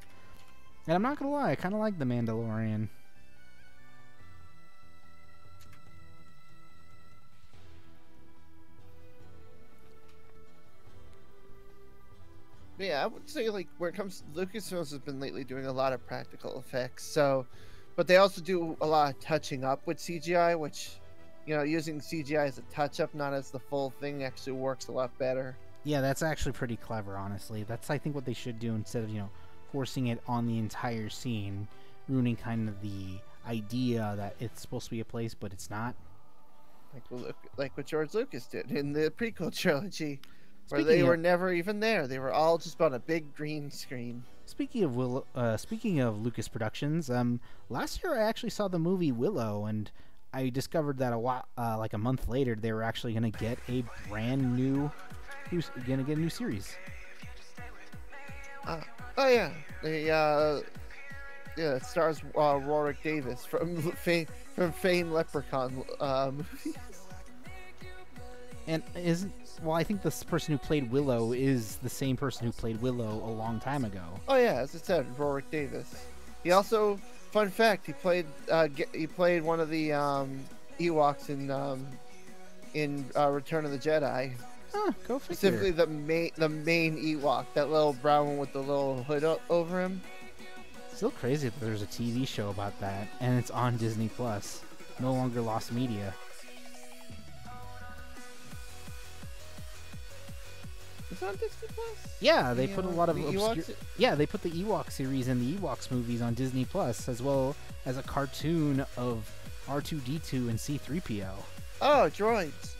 And I'm not gonna lie, I kind of like The Mandalorian. Yeah, I would say like where it comes to Lucasfilms has been lately doing a lot of practical effects. So, but they also do a lot of touching up with CGI, which, you know, using CGI as a touch up, not as the full thing, actually works a lot better. Yeah, that's actually pretty clever, honestly. That's, I think, what they should do instead of, you know, forcing it on the entire scene, ruining kind of the idea that it's supposed to be a place, but it's not. Like what George Lucas did in the prequel trilogy, where they were never even there. They were all just on a big green screen. Speaking of Lucas Productions, last year I actually saw the movie Willow, and I discovered that like a month later, they were actually going to get a brand new, series. Oh yeah, it stars Warwick Davis from famed Leprechaun movies. And I think this person who played Willow is the same person who played Willow a long time ago. Oh yeah, as I said, Warwick Davis. He also, fun fact, he played one of the Ewoks in Return of the Jedi. Huh, go figure. Specifically the main Ewok, that little brown one with the little hood over him. Still crazy that there's a TV show about that, and it's on Disney Plus. No longer Lost Media. It's on Disney Plus? Yeah, they put a lot of they put the Ewok series and the Ewoks movies on Disney Plus, as well as a cartoon of R2-D2 and C-3PO. Oh, droids.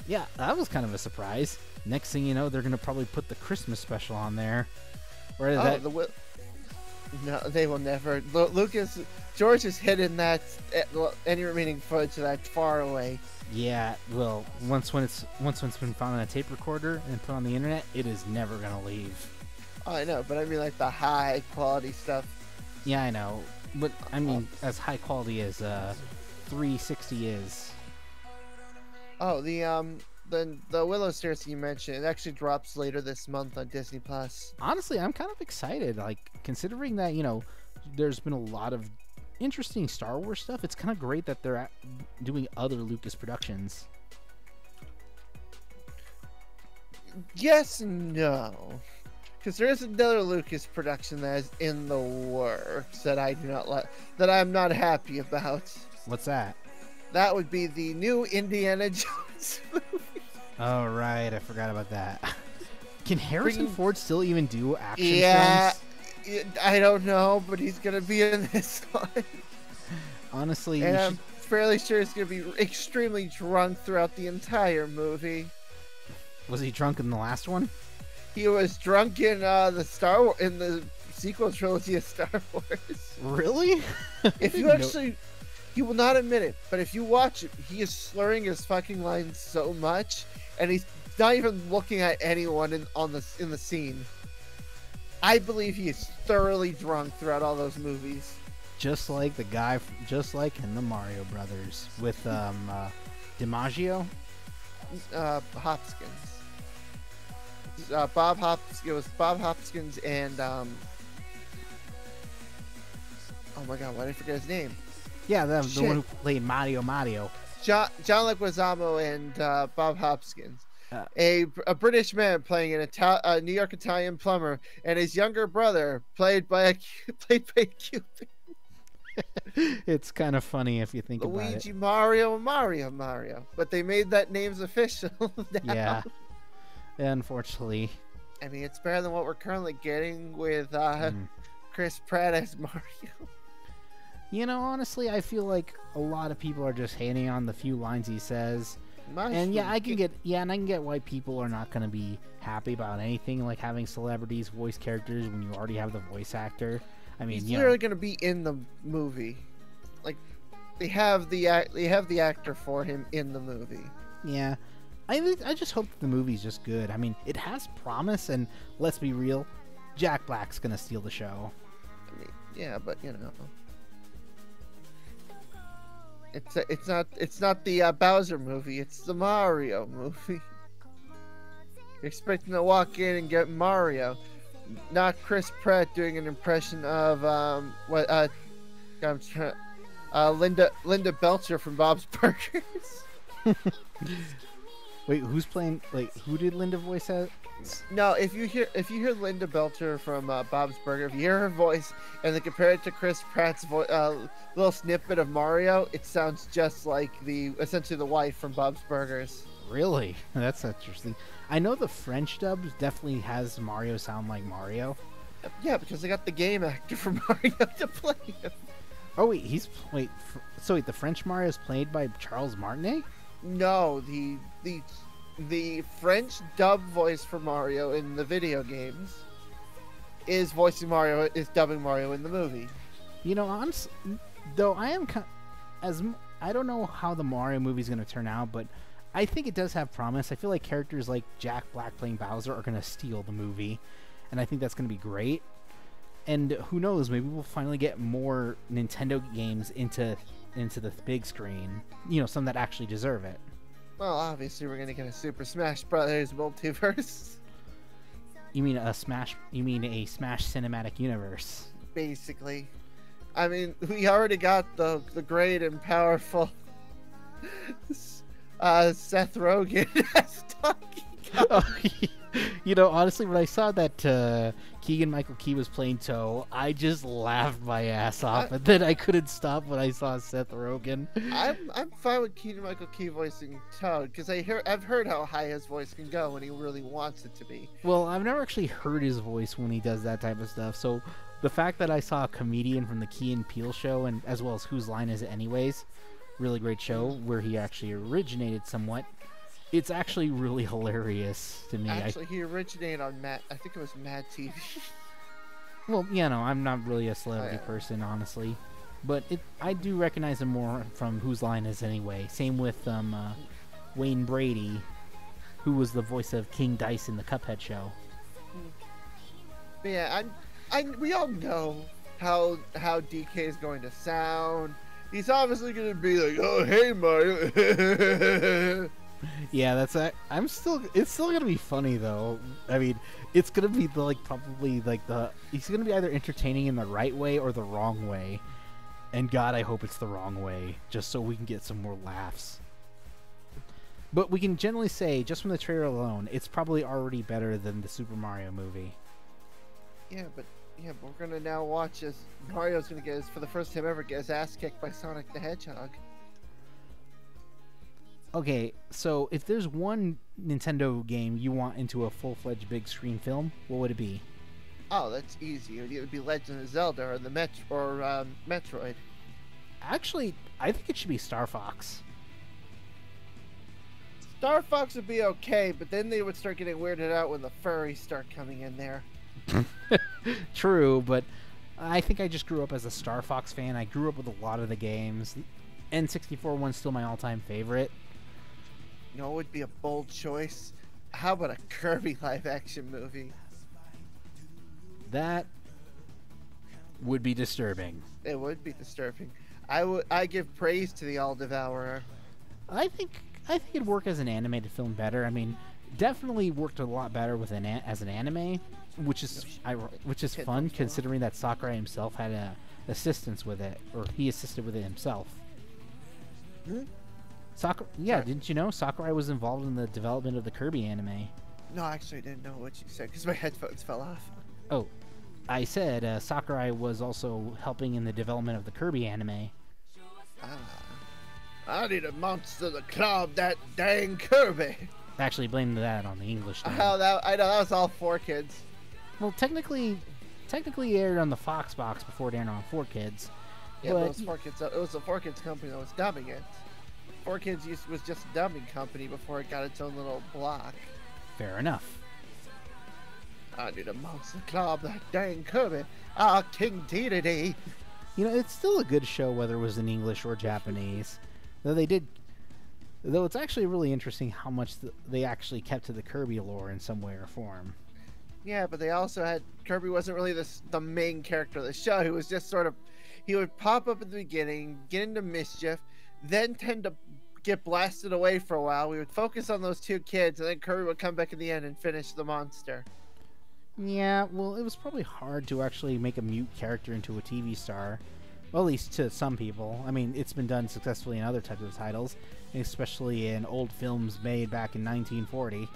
Yeah, that was kind of a surprise. Next thing you know, they're gonna probably put the Christmas special on there. No, they will never. George has hidden that any remaining footage that far away. Yeah, well, once it's been found on a tape recorder and put on the internet, it is never gonna leave. Oh, I know, but I mean like the high quality stuff. Yeah, I know, but I mean, as high quality as 360 is. Oh, the Willow series you mentioned, it actually drops later this month on Disney Plus. Honestly, I'm kind of excited. Like, considering that, there's been a lot of interesting Star Wars stuff, it's kind of great that they're doing other Lucas productions. Yes and no. Because there is another Lucas production that is in the works that I do not like, that I'm not happy about. What's that? That would be the new Indiana Jones movie. Oh, right. I forgot about that. Can Harrison Ford still even do action films? Yeah, I don't know, but he's going to be in this one. Honestly, and I'm fairly sure he's going to be extremely drunk throughout the entire movie. Was he drunk in the last one? He was drunk in in the sequel trilogy of Star Wars. Really? If you actually, he will not admit it, but if you watch it, he is slurring his fucking lines so much, and he's not even looking at anyone in the scene. I believe he is thoroughly drunk throughout all those movies. Just like the guy, just like in the Mario Brothers with DiMaggio. Hopkins. Bob Hopkins. It was Bob Hopkins and oh my god, why did I forget his name? Yeah, the one who played Mario. John Leguizamo and Bob Hopkins. A British man playing a New York Italian plumber, and his younger brother played by a Cuban. It's kind of funny if you think about it. Luigi, Mario. But they made that name's official now. Yeah. Unfortunately. I mean, it's better than what we're currently getting with Chris Pratt as Mario. Honestly, I feel like a lot of people are just hating on the few lines he says. And I can get why people are not going to be happy about anything like having celebrities voice characters when you already have the voice actor. I mean, he's literally going to be in the movie. Like, they have the actor for him in the movie. Yeah. I just hope the movie's just good. I mean, it has promise, and let's be real, Jack Black's going to steal the show. I mean, yeah, but it's not the Bowser movie, it's the Mario movie. You're expecting to walk in and get Mario, not Chris Pratt doing an impression of Linda Belcher from Bob's Burgers. Wait, who's playing? Like, who did Linda voice out? No, if you hear Linda Belcher from Bob's Burger, if you hear her voice and then compare it to Chris Pratt's little snippet of Mario, it sounds just like essentially the wife from Bob's Burgers. Really? That's interesting. I know the French dub definitely has Mario sound like Mario. Yeah, because they got the game actor from Mario to play him. Oh wait, so the French Mario is played by Charles Martinet? No, the French dub voice for Mario in the video games is dubbing Mario in the movie. Honestly, though I don't know how the Mario movie is going to turn out, but I think it does have promise. I feel like characters like Jack Black playing Bowser are going to steal the movie, and I think that's going to be great. And who knows, maybe we'll finally get more Nintendo games into the big screen. Some that actually deserve it. Well, obviously we're gonna get a Super Smash Brothers multiverse. You mean a Smash cinematic universe? Basically. I mean, we already got the great and powerful Seth Rogen as Donkey Kong. Honestly, when I saw that Keegan-Michael Key was playing Toad, I just laughed my ass off, and then I couldn't stop when I saw Seth Rogen. I'm fine with Keegan-Michael Key voicing Toad, because I've heard how high his voice can go when he really wants it to be. Well, I've never actually heard his voice when he does that type of stuff, so the fact that I saw a comedian from the Key and Peele show, and as well as Whose Line Is It Anyways, really great show, where he actually originated somewhat. It's actually really hilarious to me. Actually, he originated on I think it was Mad TV. Well, I'm not really a celebrity person, honestly. But I do recognize him more from Whose Line Is It Anyway. Same with Wayne Brady, who was the voice of King Dice in the Cuphead show. But yeah, we all know how DK is going to sound. He's obviously going to be like, "Oh, hey, Mario." Yeah, that's it's still gonna be funny though. I mean, it's gonna be probably he's gonna be either entertaining in the right way or the wrong way. And God, I hope it's the wrong way, just so we can get some more laughs. But we can generally say, just from the trailer alone, it's probably already better than the Super Mario movie. Yeah, but we're gonna now watch as Mario's gonna for the first time ever, get his ass kicked by Sonic the Hedgehog. Okay, so if there's one Nintendo game you want into a full-fledged big screen film, what would it be? Oh, that's easy. It would be Legend of Zelda or Metroid. Actually, I think it should be Star Fox. Star Fox would be okay, but then they would start getting weirded out when the furries start coming in there. True, but I think I just grew up as a Star Fox fan. I grew up with a lot of the games. The N64 one's still my all-time favorite. You know, it would be a bold choice. How about a Kirby live-action movie? That would be disturbing. It would be disturbing. I give praise to the All Devourer. I think it'd work as an animated film better. I mean, definitely worked a lot better with as an anime, which is fun considering that Sakurai himself had assistance with it, or he assisted with it himself. Hmm? Yeah, didn't you know Sakurai was involved in the development of the Kirby anime? No, actually, I didn't know what you said because my headphones fell off. Oh, I said Sakurai was also helping in the development of the Kirby anime. I need a monster to club that dang Kirby. Actually, blame that on the English. I know that was all 4Kids. Well, technically it aired on the Fox box before it aired on 4Kids. Yeah, but it was 4Kids. It was the 4Kids company that was dubbing it. 4Kids was just a dubbing company before it got its own little block. Fair enough. I need a monster to club that dang Kirby. Ah, King Dedede. You know, it's still a good show whether it was in English or Japanese. Though it's actually really interesting how much they actually kept to the Kirby lore in some way or form. Yeah, but they also had Kirby wasn't really the main character of the show. He was just sort of, he would pop up at the beginning, get into mischief, then tend to get blasted away for a while. We would focus on those two kids, and then Kirby would come back in the end and finish the monster. Yeah, well, it was probably hard to actually make a mute character into a TV star. Well, at least to some people. I mean, it's been done successfully in other types of titles, especially in old films made back in 1940.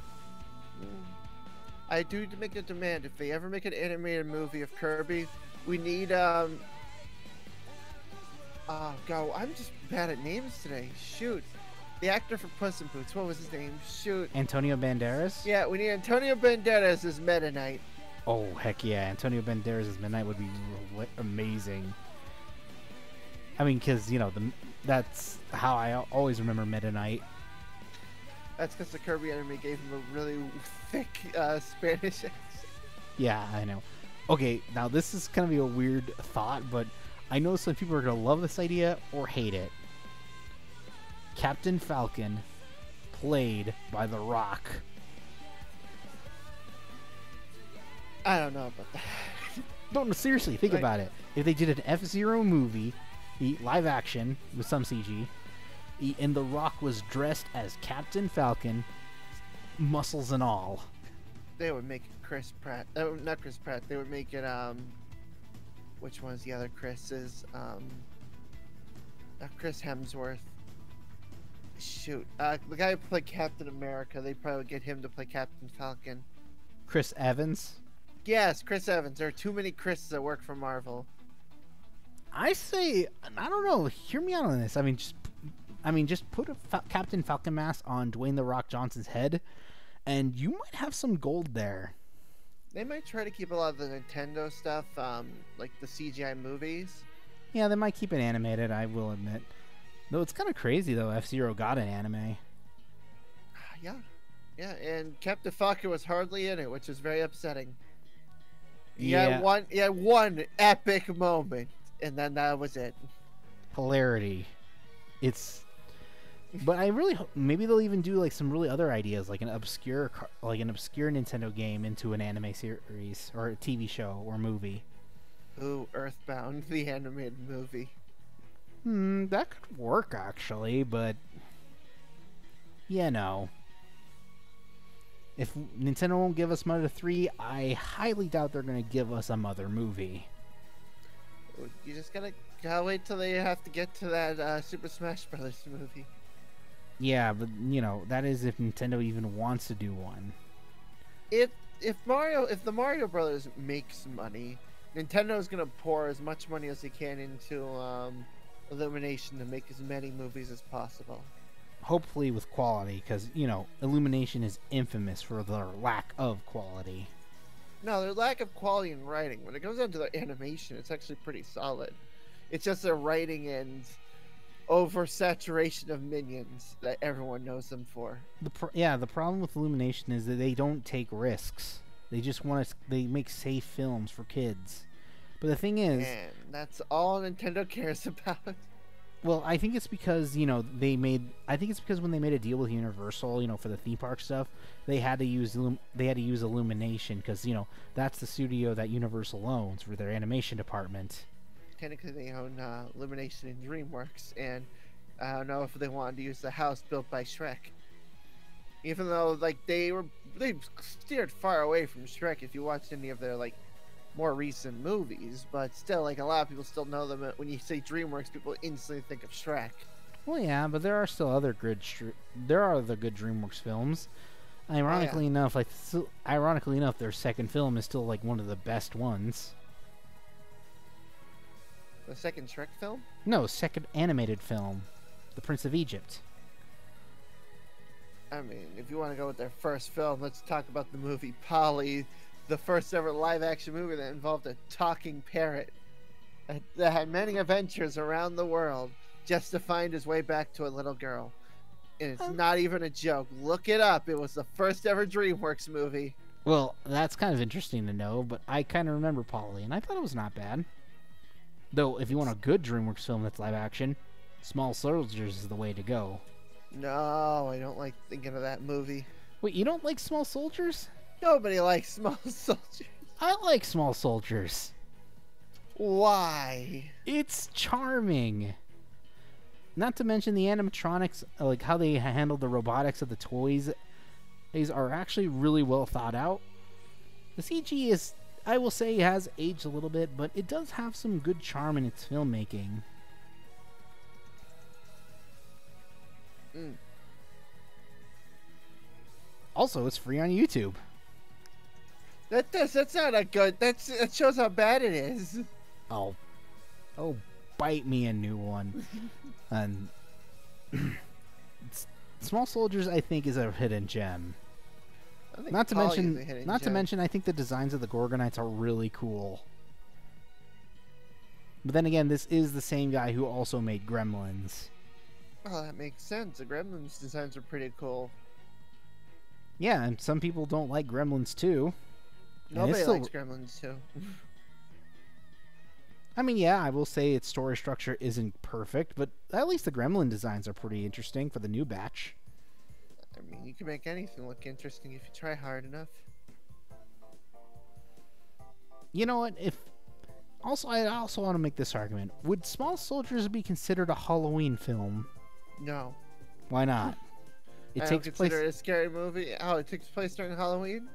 I do make a demand. If they ever make an animated movie of Kirby, we need, oh, God, I'm just bad at names today. Shoot. The actor for Puss in Boots, what was his name? Shoot. Antonio Banderas? Yeah, we need Antonio Banderas as Meta Knight. Oh, heck yeah. Antonio Banderas as Midnight would be amazing. I mean, because, you know, that's how I always remember Meta Knight. That's because the Kirby anime gave him a really thick Spanish accent. Yeah, I know. Okay, now this is going to be a weird thought, but I know some people are going to love this idea or hate it. Captain Falcon, played by The Rock. I don't know about that. No, seriously, think about it. If they did an F-Zero movie, live action with some CG, and The Rock was dressed as Captain Falcon, muscles and all. They would make Chris Pratt. Not Chris Pratt. They would make it, which one's the other Chris's? Not Chris Hemsworth. Shoot. The guy who played Captain America, they'd probably get him to play Captain Falcon. Chris Evans? Yes, Chris Evans. There are too many Chris's that work for Marvel. I say, I don't know. Hear me out on this. I mean, just put a Captain Falcon mask on Dwayne The Rock Johnson's head, and you might have some gold there. They might try to keep a lot of the Nintendo stuff, like the CGI movies. Yeah, they might keep it animated, I will admit. Though it's kind of crazy, though, F-Zero got an anime. Yeah. Yeah, and Captain Falcon was hardly in it, which was very upsetting. He had one epic moment, and then that was it. Hilarity. It's But I really maybe they'll even do like some really other ideas, like an obscure Nintendo game into an anime series or a TV show or movie. Ooh, Earthbound, the animated movie. That could work actually, but you know, if Nintendo won't give us Mother 3, I highly doubt they're going to give us a Mother movie. You just gotta wait till they have to get to that Super Smash Brothers movie. Yeah, but you know, that is if Nintendo even wants to do one. If the Mario Brothers makes money, Nintendo's gonna pour as much money as they can into Illumination to make as many movies as possible. Hopefully with quality, because, you know, Illumination is infamous for their lack of quality. No, their lack of quality in writing. When it comes down to their animation, it's actually pretty solid. It's just their writing and oversaturation of minions that everyone knows them for. The problem with Illumination is that they don't take risks. They just they make safe films for kids. But the thing is... And that's all Nintendo cares about. Well, I think it's because, you know, I think it's because when they made a deal with Universal, you know, for the theme park stuff, they had to use Illumination because, you know, that's the studio that Universal owns for their animation department. Technically, they own Illumination and DreamWorks, and I don't know if they wanted to use the house built by Shrek. Even though, like, they steered far away from Shrek if you watched any of their, like, more recent movies, but still, like, a lot of people still know them. When you say DreamWorks, people instantly think of Shrek. Well, yeah, but there are still other good DreamWorks films. Ironically enough, their second film is still like one of the best ones. The second Shrek film? No, second animated film, The Prince of Egypt. I mean, if you want to go with their first film, let's talk about the movie Polly, the first ever live-action movie that involved a talking parrot that had many adventures around the world just to find his way back to a little girl. And it's not even a joke. Look it up. It was the first ever DreamWorks movie. Well, that's kind of interesting to know, but I kind of remember Polly, and I thought it was not bad. Though, if you want a good DreamWorks film that's live-action, Small Soldiers is the way to go. No, I don't like thinking of that movie. Wait, you don't like Small Soldiers? Nobody likes Small Soldiers. I like Small Soldiers. Why? It's charming. Not to mention the animatronics, like how they handle the robotics of the toys, these are actually really well thought out. The CG is, I will say, has aged a little bit, but it does have some good charm in its filmmaking. Also, it's free on YouTube. That's not a good. That shows how bad it is. Oh, bite me a new one. And Small Soldiers, I think, is a hidden gem. Not to mention, I think the designs of the Gorgonites are really cool. But then again, this is the same guy who also made Gremlins. Oh, that makes sense. The Gremlins designs are pretty cool. Yeah, and some people don't like Gremlins too. Nobody likes Gremlins too. I mean, yeah, I will say its story structure isn't perfect, but at least the Gremlin designs are pretty interesting for the new batch. I mean, you can make anything look interesting if you try hard enough. You know what? I also want to make this argument. Would Small Soldiers be considered a Halloween film? No. Why not? I don't consider it a scary movie. Oh, it takes place during Halloween?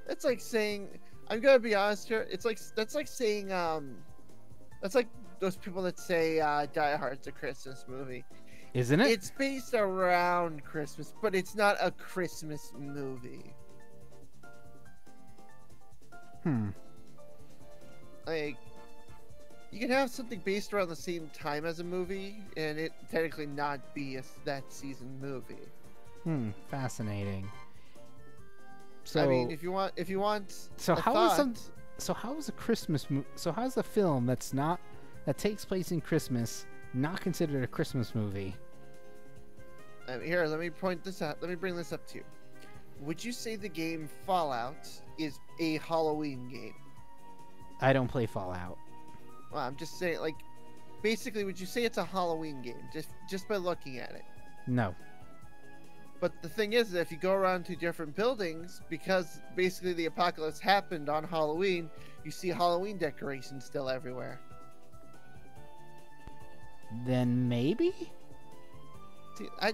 That's like saying... I'm gonna be honest here. That's like saying that's like those people that say Die Hard's a Christmas movie. Isn't it? It's based around Christmas, but it's not a Christmas movie. Like, you can have something based around the same time as a movie, and it technically not be that season movie. Fascinating. So, I mean, if you want. So how is a film that takes place in Christmas not considered a Christmas movie? Here, let me point this out. Let me bring this up to you. Would you say the game Fallout is a Halloween game? I don't play Fallout. Well, I'm just saying, like, basically, would you say it's a Halloween game just by looking at it? No. But the thing is, if you go around to different buildings, because basically the apocalypse happened on Halloween, you see Halloween decorations still everywhere. Then maybe? See, I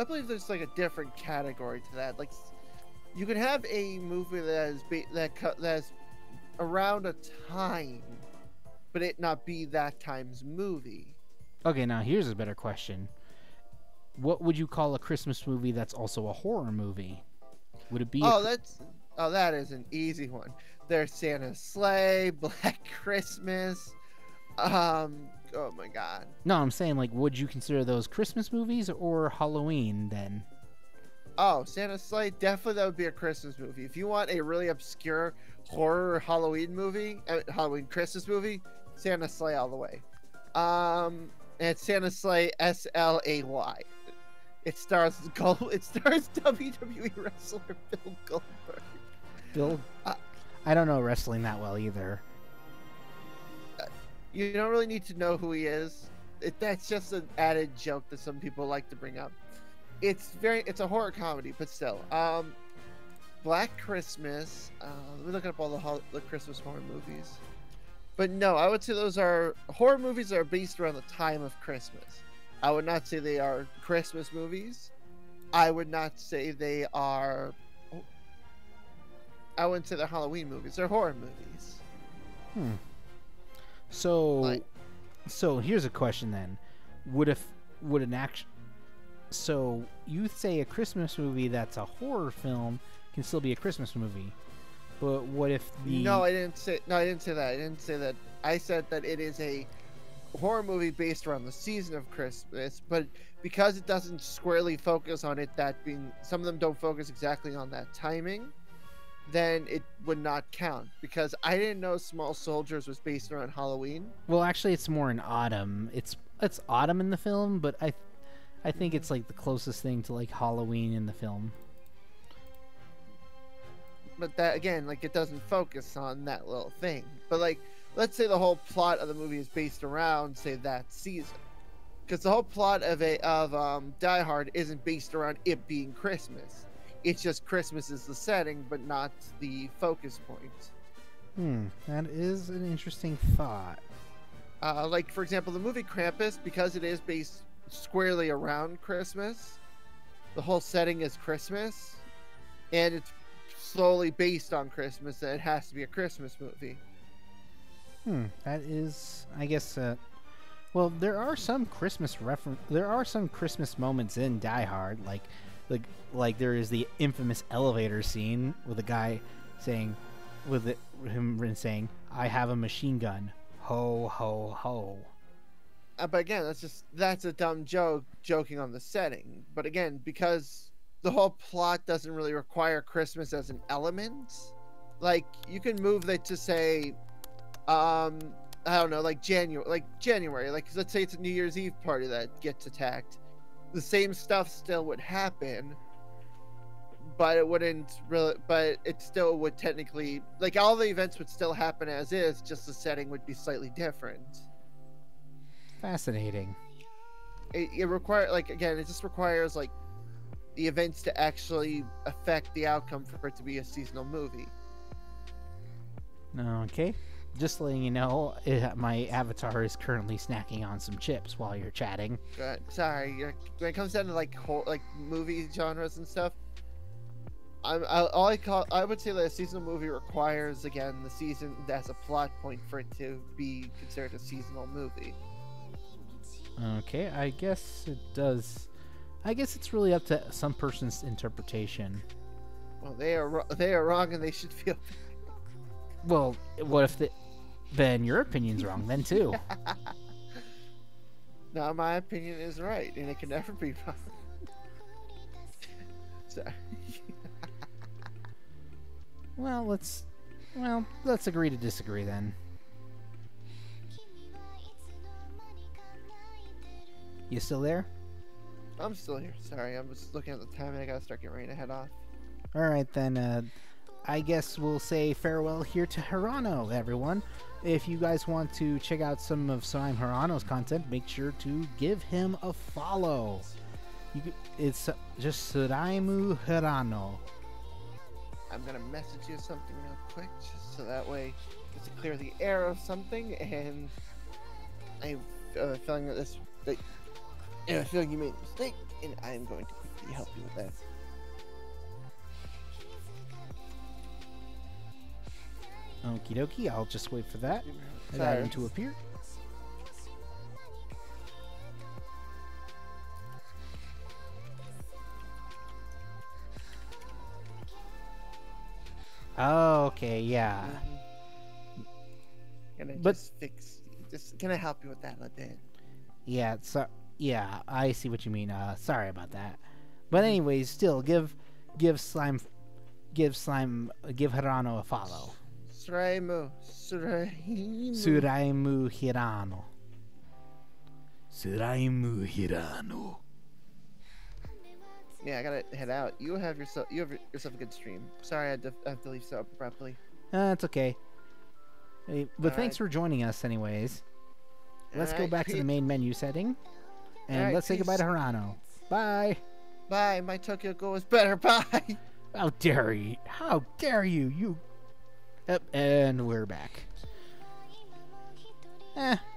believe there's like a different category to that. Like, you can have a movie that's around a time, but it not be that time's movie. Okay, now here's a better question. What would you call a Christmas movie that's also a horror movie? Would it be? That is an easy one. There's Santa's Sleigh, Black Christmas. Oh my God. No, I'm saying, like, would you consider those Christmas movies or Halloween then? Oh, Santa's Sleigh, definitely that would be a Christmas movie. If you want a really obscure horror Halloween movie, Halloween Christmas movie, Santa's Sleigh all the way. And it's Santa's Sleigh SLAY. It stars WWE wrestler Bill Goldberg. Bill, I don't know wrestling that well either. You don't really need to know who he is. That's just an added joke that some people like to bring up. It's a horror comedy, but still. Black Christmas. Let me look up all the Christmas horror movies. But no, I would say those are horror movies that are based around the time of Christmas. I would not say they are Christmas movies. I would not say they are. I wouldn't say they're Halloween movies. They're horror movies. So here's a question then. So you say a Christmas movie that's a horror film can still be a Christmas movie, but what if the? No, I didn't say that. I didn't say that. I said that it is a horror movie based around the season of Christmas, but because it doesn't squarely focus on it, that being some of them don't focus exactly on that timing, then it would not count, because I didn't know Small Soldiers was based around Halloween. Well, actually, it's more in autumn. It's autumn in the film, but I think it's like the closest thing to like Halloween in the film. But that again, like, it doesn't focus on that little thing. But like, let's say the whole plot of the movie is based around, say, that season, because the whole plot of Die Hard isn't based around it being Christmas. It's just Christmas is the setting, but not the focus point. That is an interesting thought. Like, for example, the movie Krampus, because it is based squarely around Christmas, the whole setting is Christmas, and it's slowly based on Christmas, and it has to be a Christmas movie. That is, I guess. Well, there are some Christmas moments in Die Hard, like there is the infamous elevator scene with a guy saying, saying, "I have a machine gun, ho ho ho." But again, that's a dumb joke, joking on the setting. But again, because the whole plot doesn't really require Christmas as an element, like, you can move that to say, I don't know, like January, like, let's say it's a New Year's Eve party that gets attacked. The same stuff still would happen, but it still would technically, like, all the events would still happen as is, just the setting would be slightly different. Fascinating. It just requires, like, the events to actually affect the outcome for it to be a seasonal movie. Okay. Just letting you know, my avatar is currently snacking on some chips while you're chatting. Sorry, when it comes down to like movie genres and stuff, I would say that a seasonal movie requires, again, the season as a plot point for it to be considered a seasonal movie. Okay, I guess it does. I guess it's really up to some person's interpretation. Well, they are wrong, and they should feel. Well, what if then your opinion's wrong then too? No, my opinion is right, and it can never be wrong. Sorry. Well, let's agree to disagree then. You still there? I'm still here. Sorry, I'm just looking at the time, and I gotta start getting ready to head off. All right then. I guess we'll say farewell here to Hirano, everyone. If you guys want to check out some of Slime Hirano's content, make sure to give him a follow. It's just Suraimu Hirano. I'm gonna message you something real quick, just so that way just to clear the air of something. And I have a feeling that I feel like you made a mistake, and I'm going to quickly help you with that. Okie dokie, I'll just wait for that Sorry. item to appear. Oh, okay, yeah. Gonna But- just gonna help you with that a bit. Yeah, yeah, I see what you mean. Sorry about that. But anyways, still give Hirano a follow. Suraimu. Suraimu Hirano. Suraimu Hirano. Yeah, I gotta head out. You have yourself a good stream. Sorry, I have to leave so abruptly. It's okay. Hey, but thanks Alright. for joining us anyways. Let's go Alright, back to the peace. main menu setting. And Alright, let's say goodbye to peace. Hirano. Bye. Bye. My Tokyo Ghoul was better. Bye. How dare you? How dare you? You. Yep, and we're back.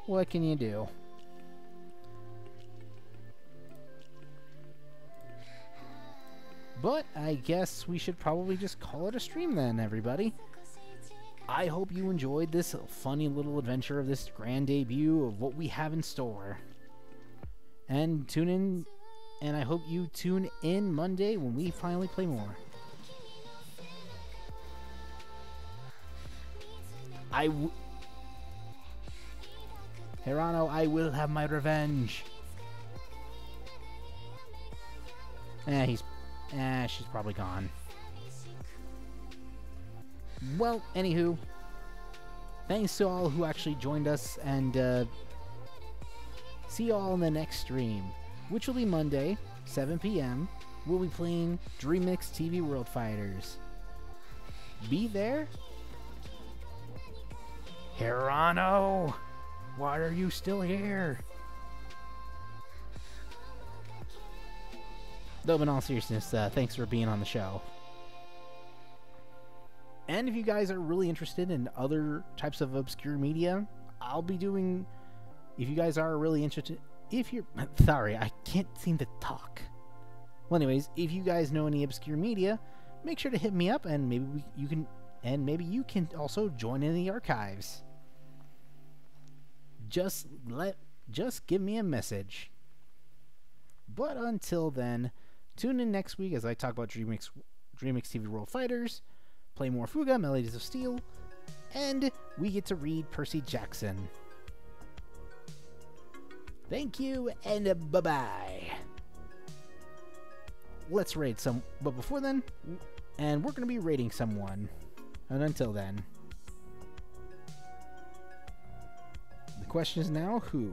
What can you do? But I guess we should probably just call it a stream then, everybody. I hope you enjoyed this funny little adventure of this grand debut of what we have in store. And tune in, and I hope you tune in Monday when we finally play more. Hirano, I will have my revenge. She's probably gone. Well, anywho, thanks to all who actually joined us, and see you all in the next stream, which will be Monday, 7 p.m. We'll be playing DreamMix TV World Fighters. Be there. Hirano, why are you still here? Though, in all seriousness, thanks for being on the show. And if you guys are really interested in other types of obscure media, I'll be doing... If you guys are really interested... If you're... Sorry, I can't seem to talk. Well, anyways, if you guys know any obscure media, make sure to hit me up, and maybe you can... And maybe you can also join in the archives. Just give me a message. But until then, tune in next week as I talk about DreamMix TV World Fighters, play more Fuga, Melodies of Steel, and we get to read Percy Jackson. Thank you, and bye-bye. Let's raid some... But before then, and we're going to be raiding someone. And until then... The question is now, who?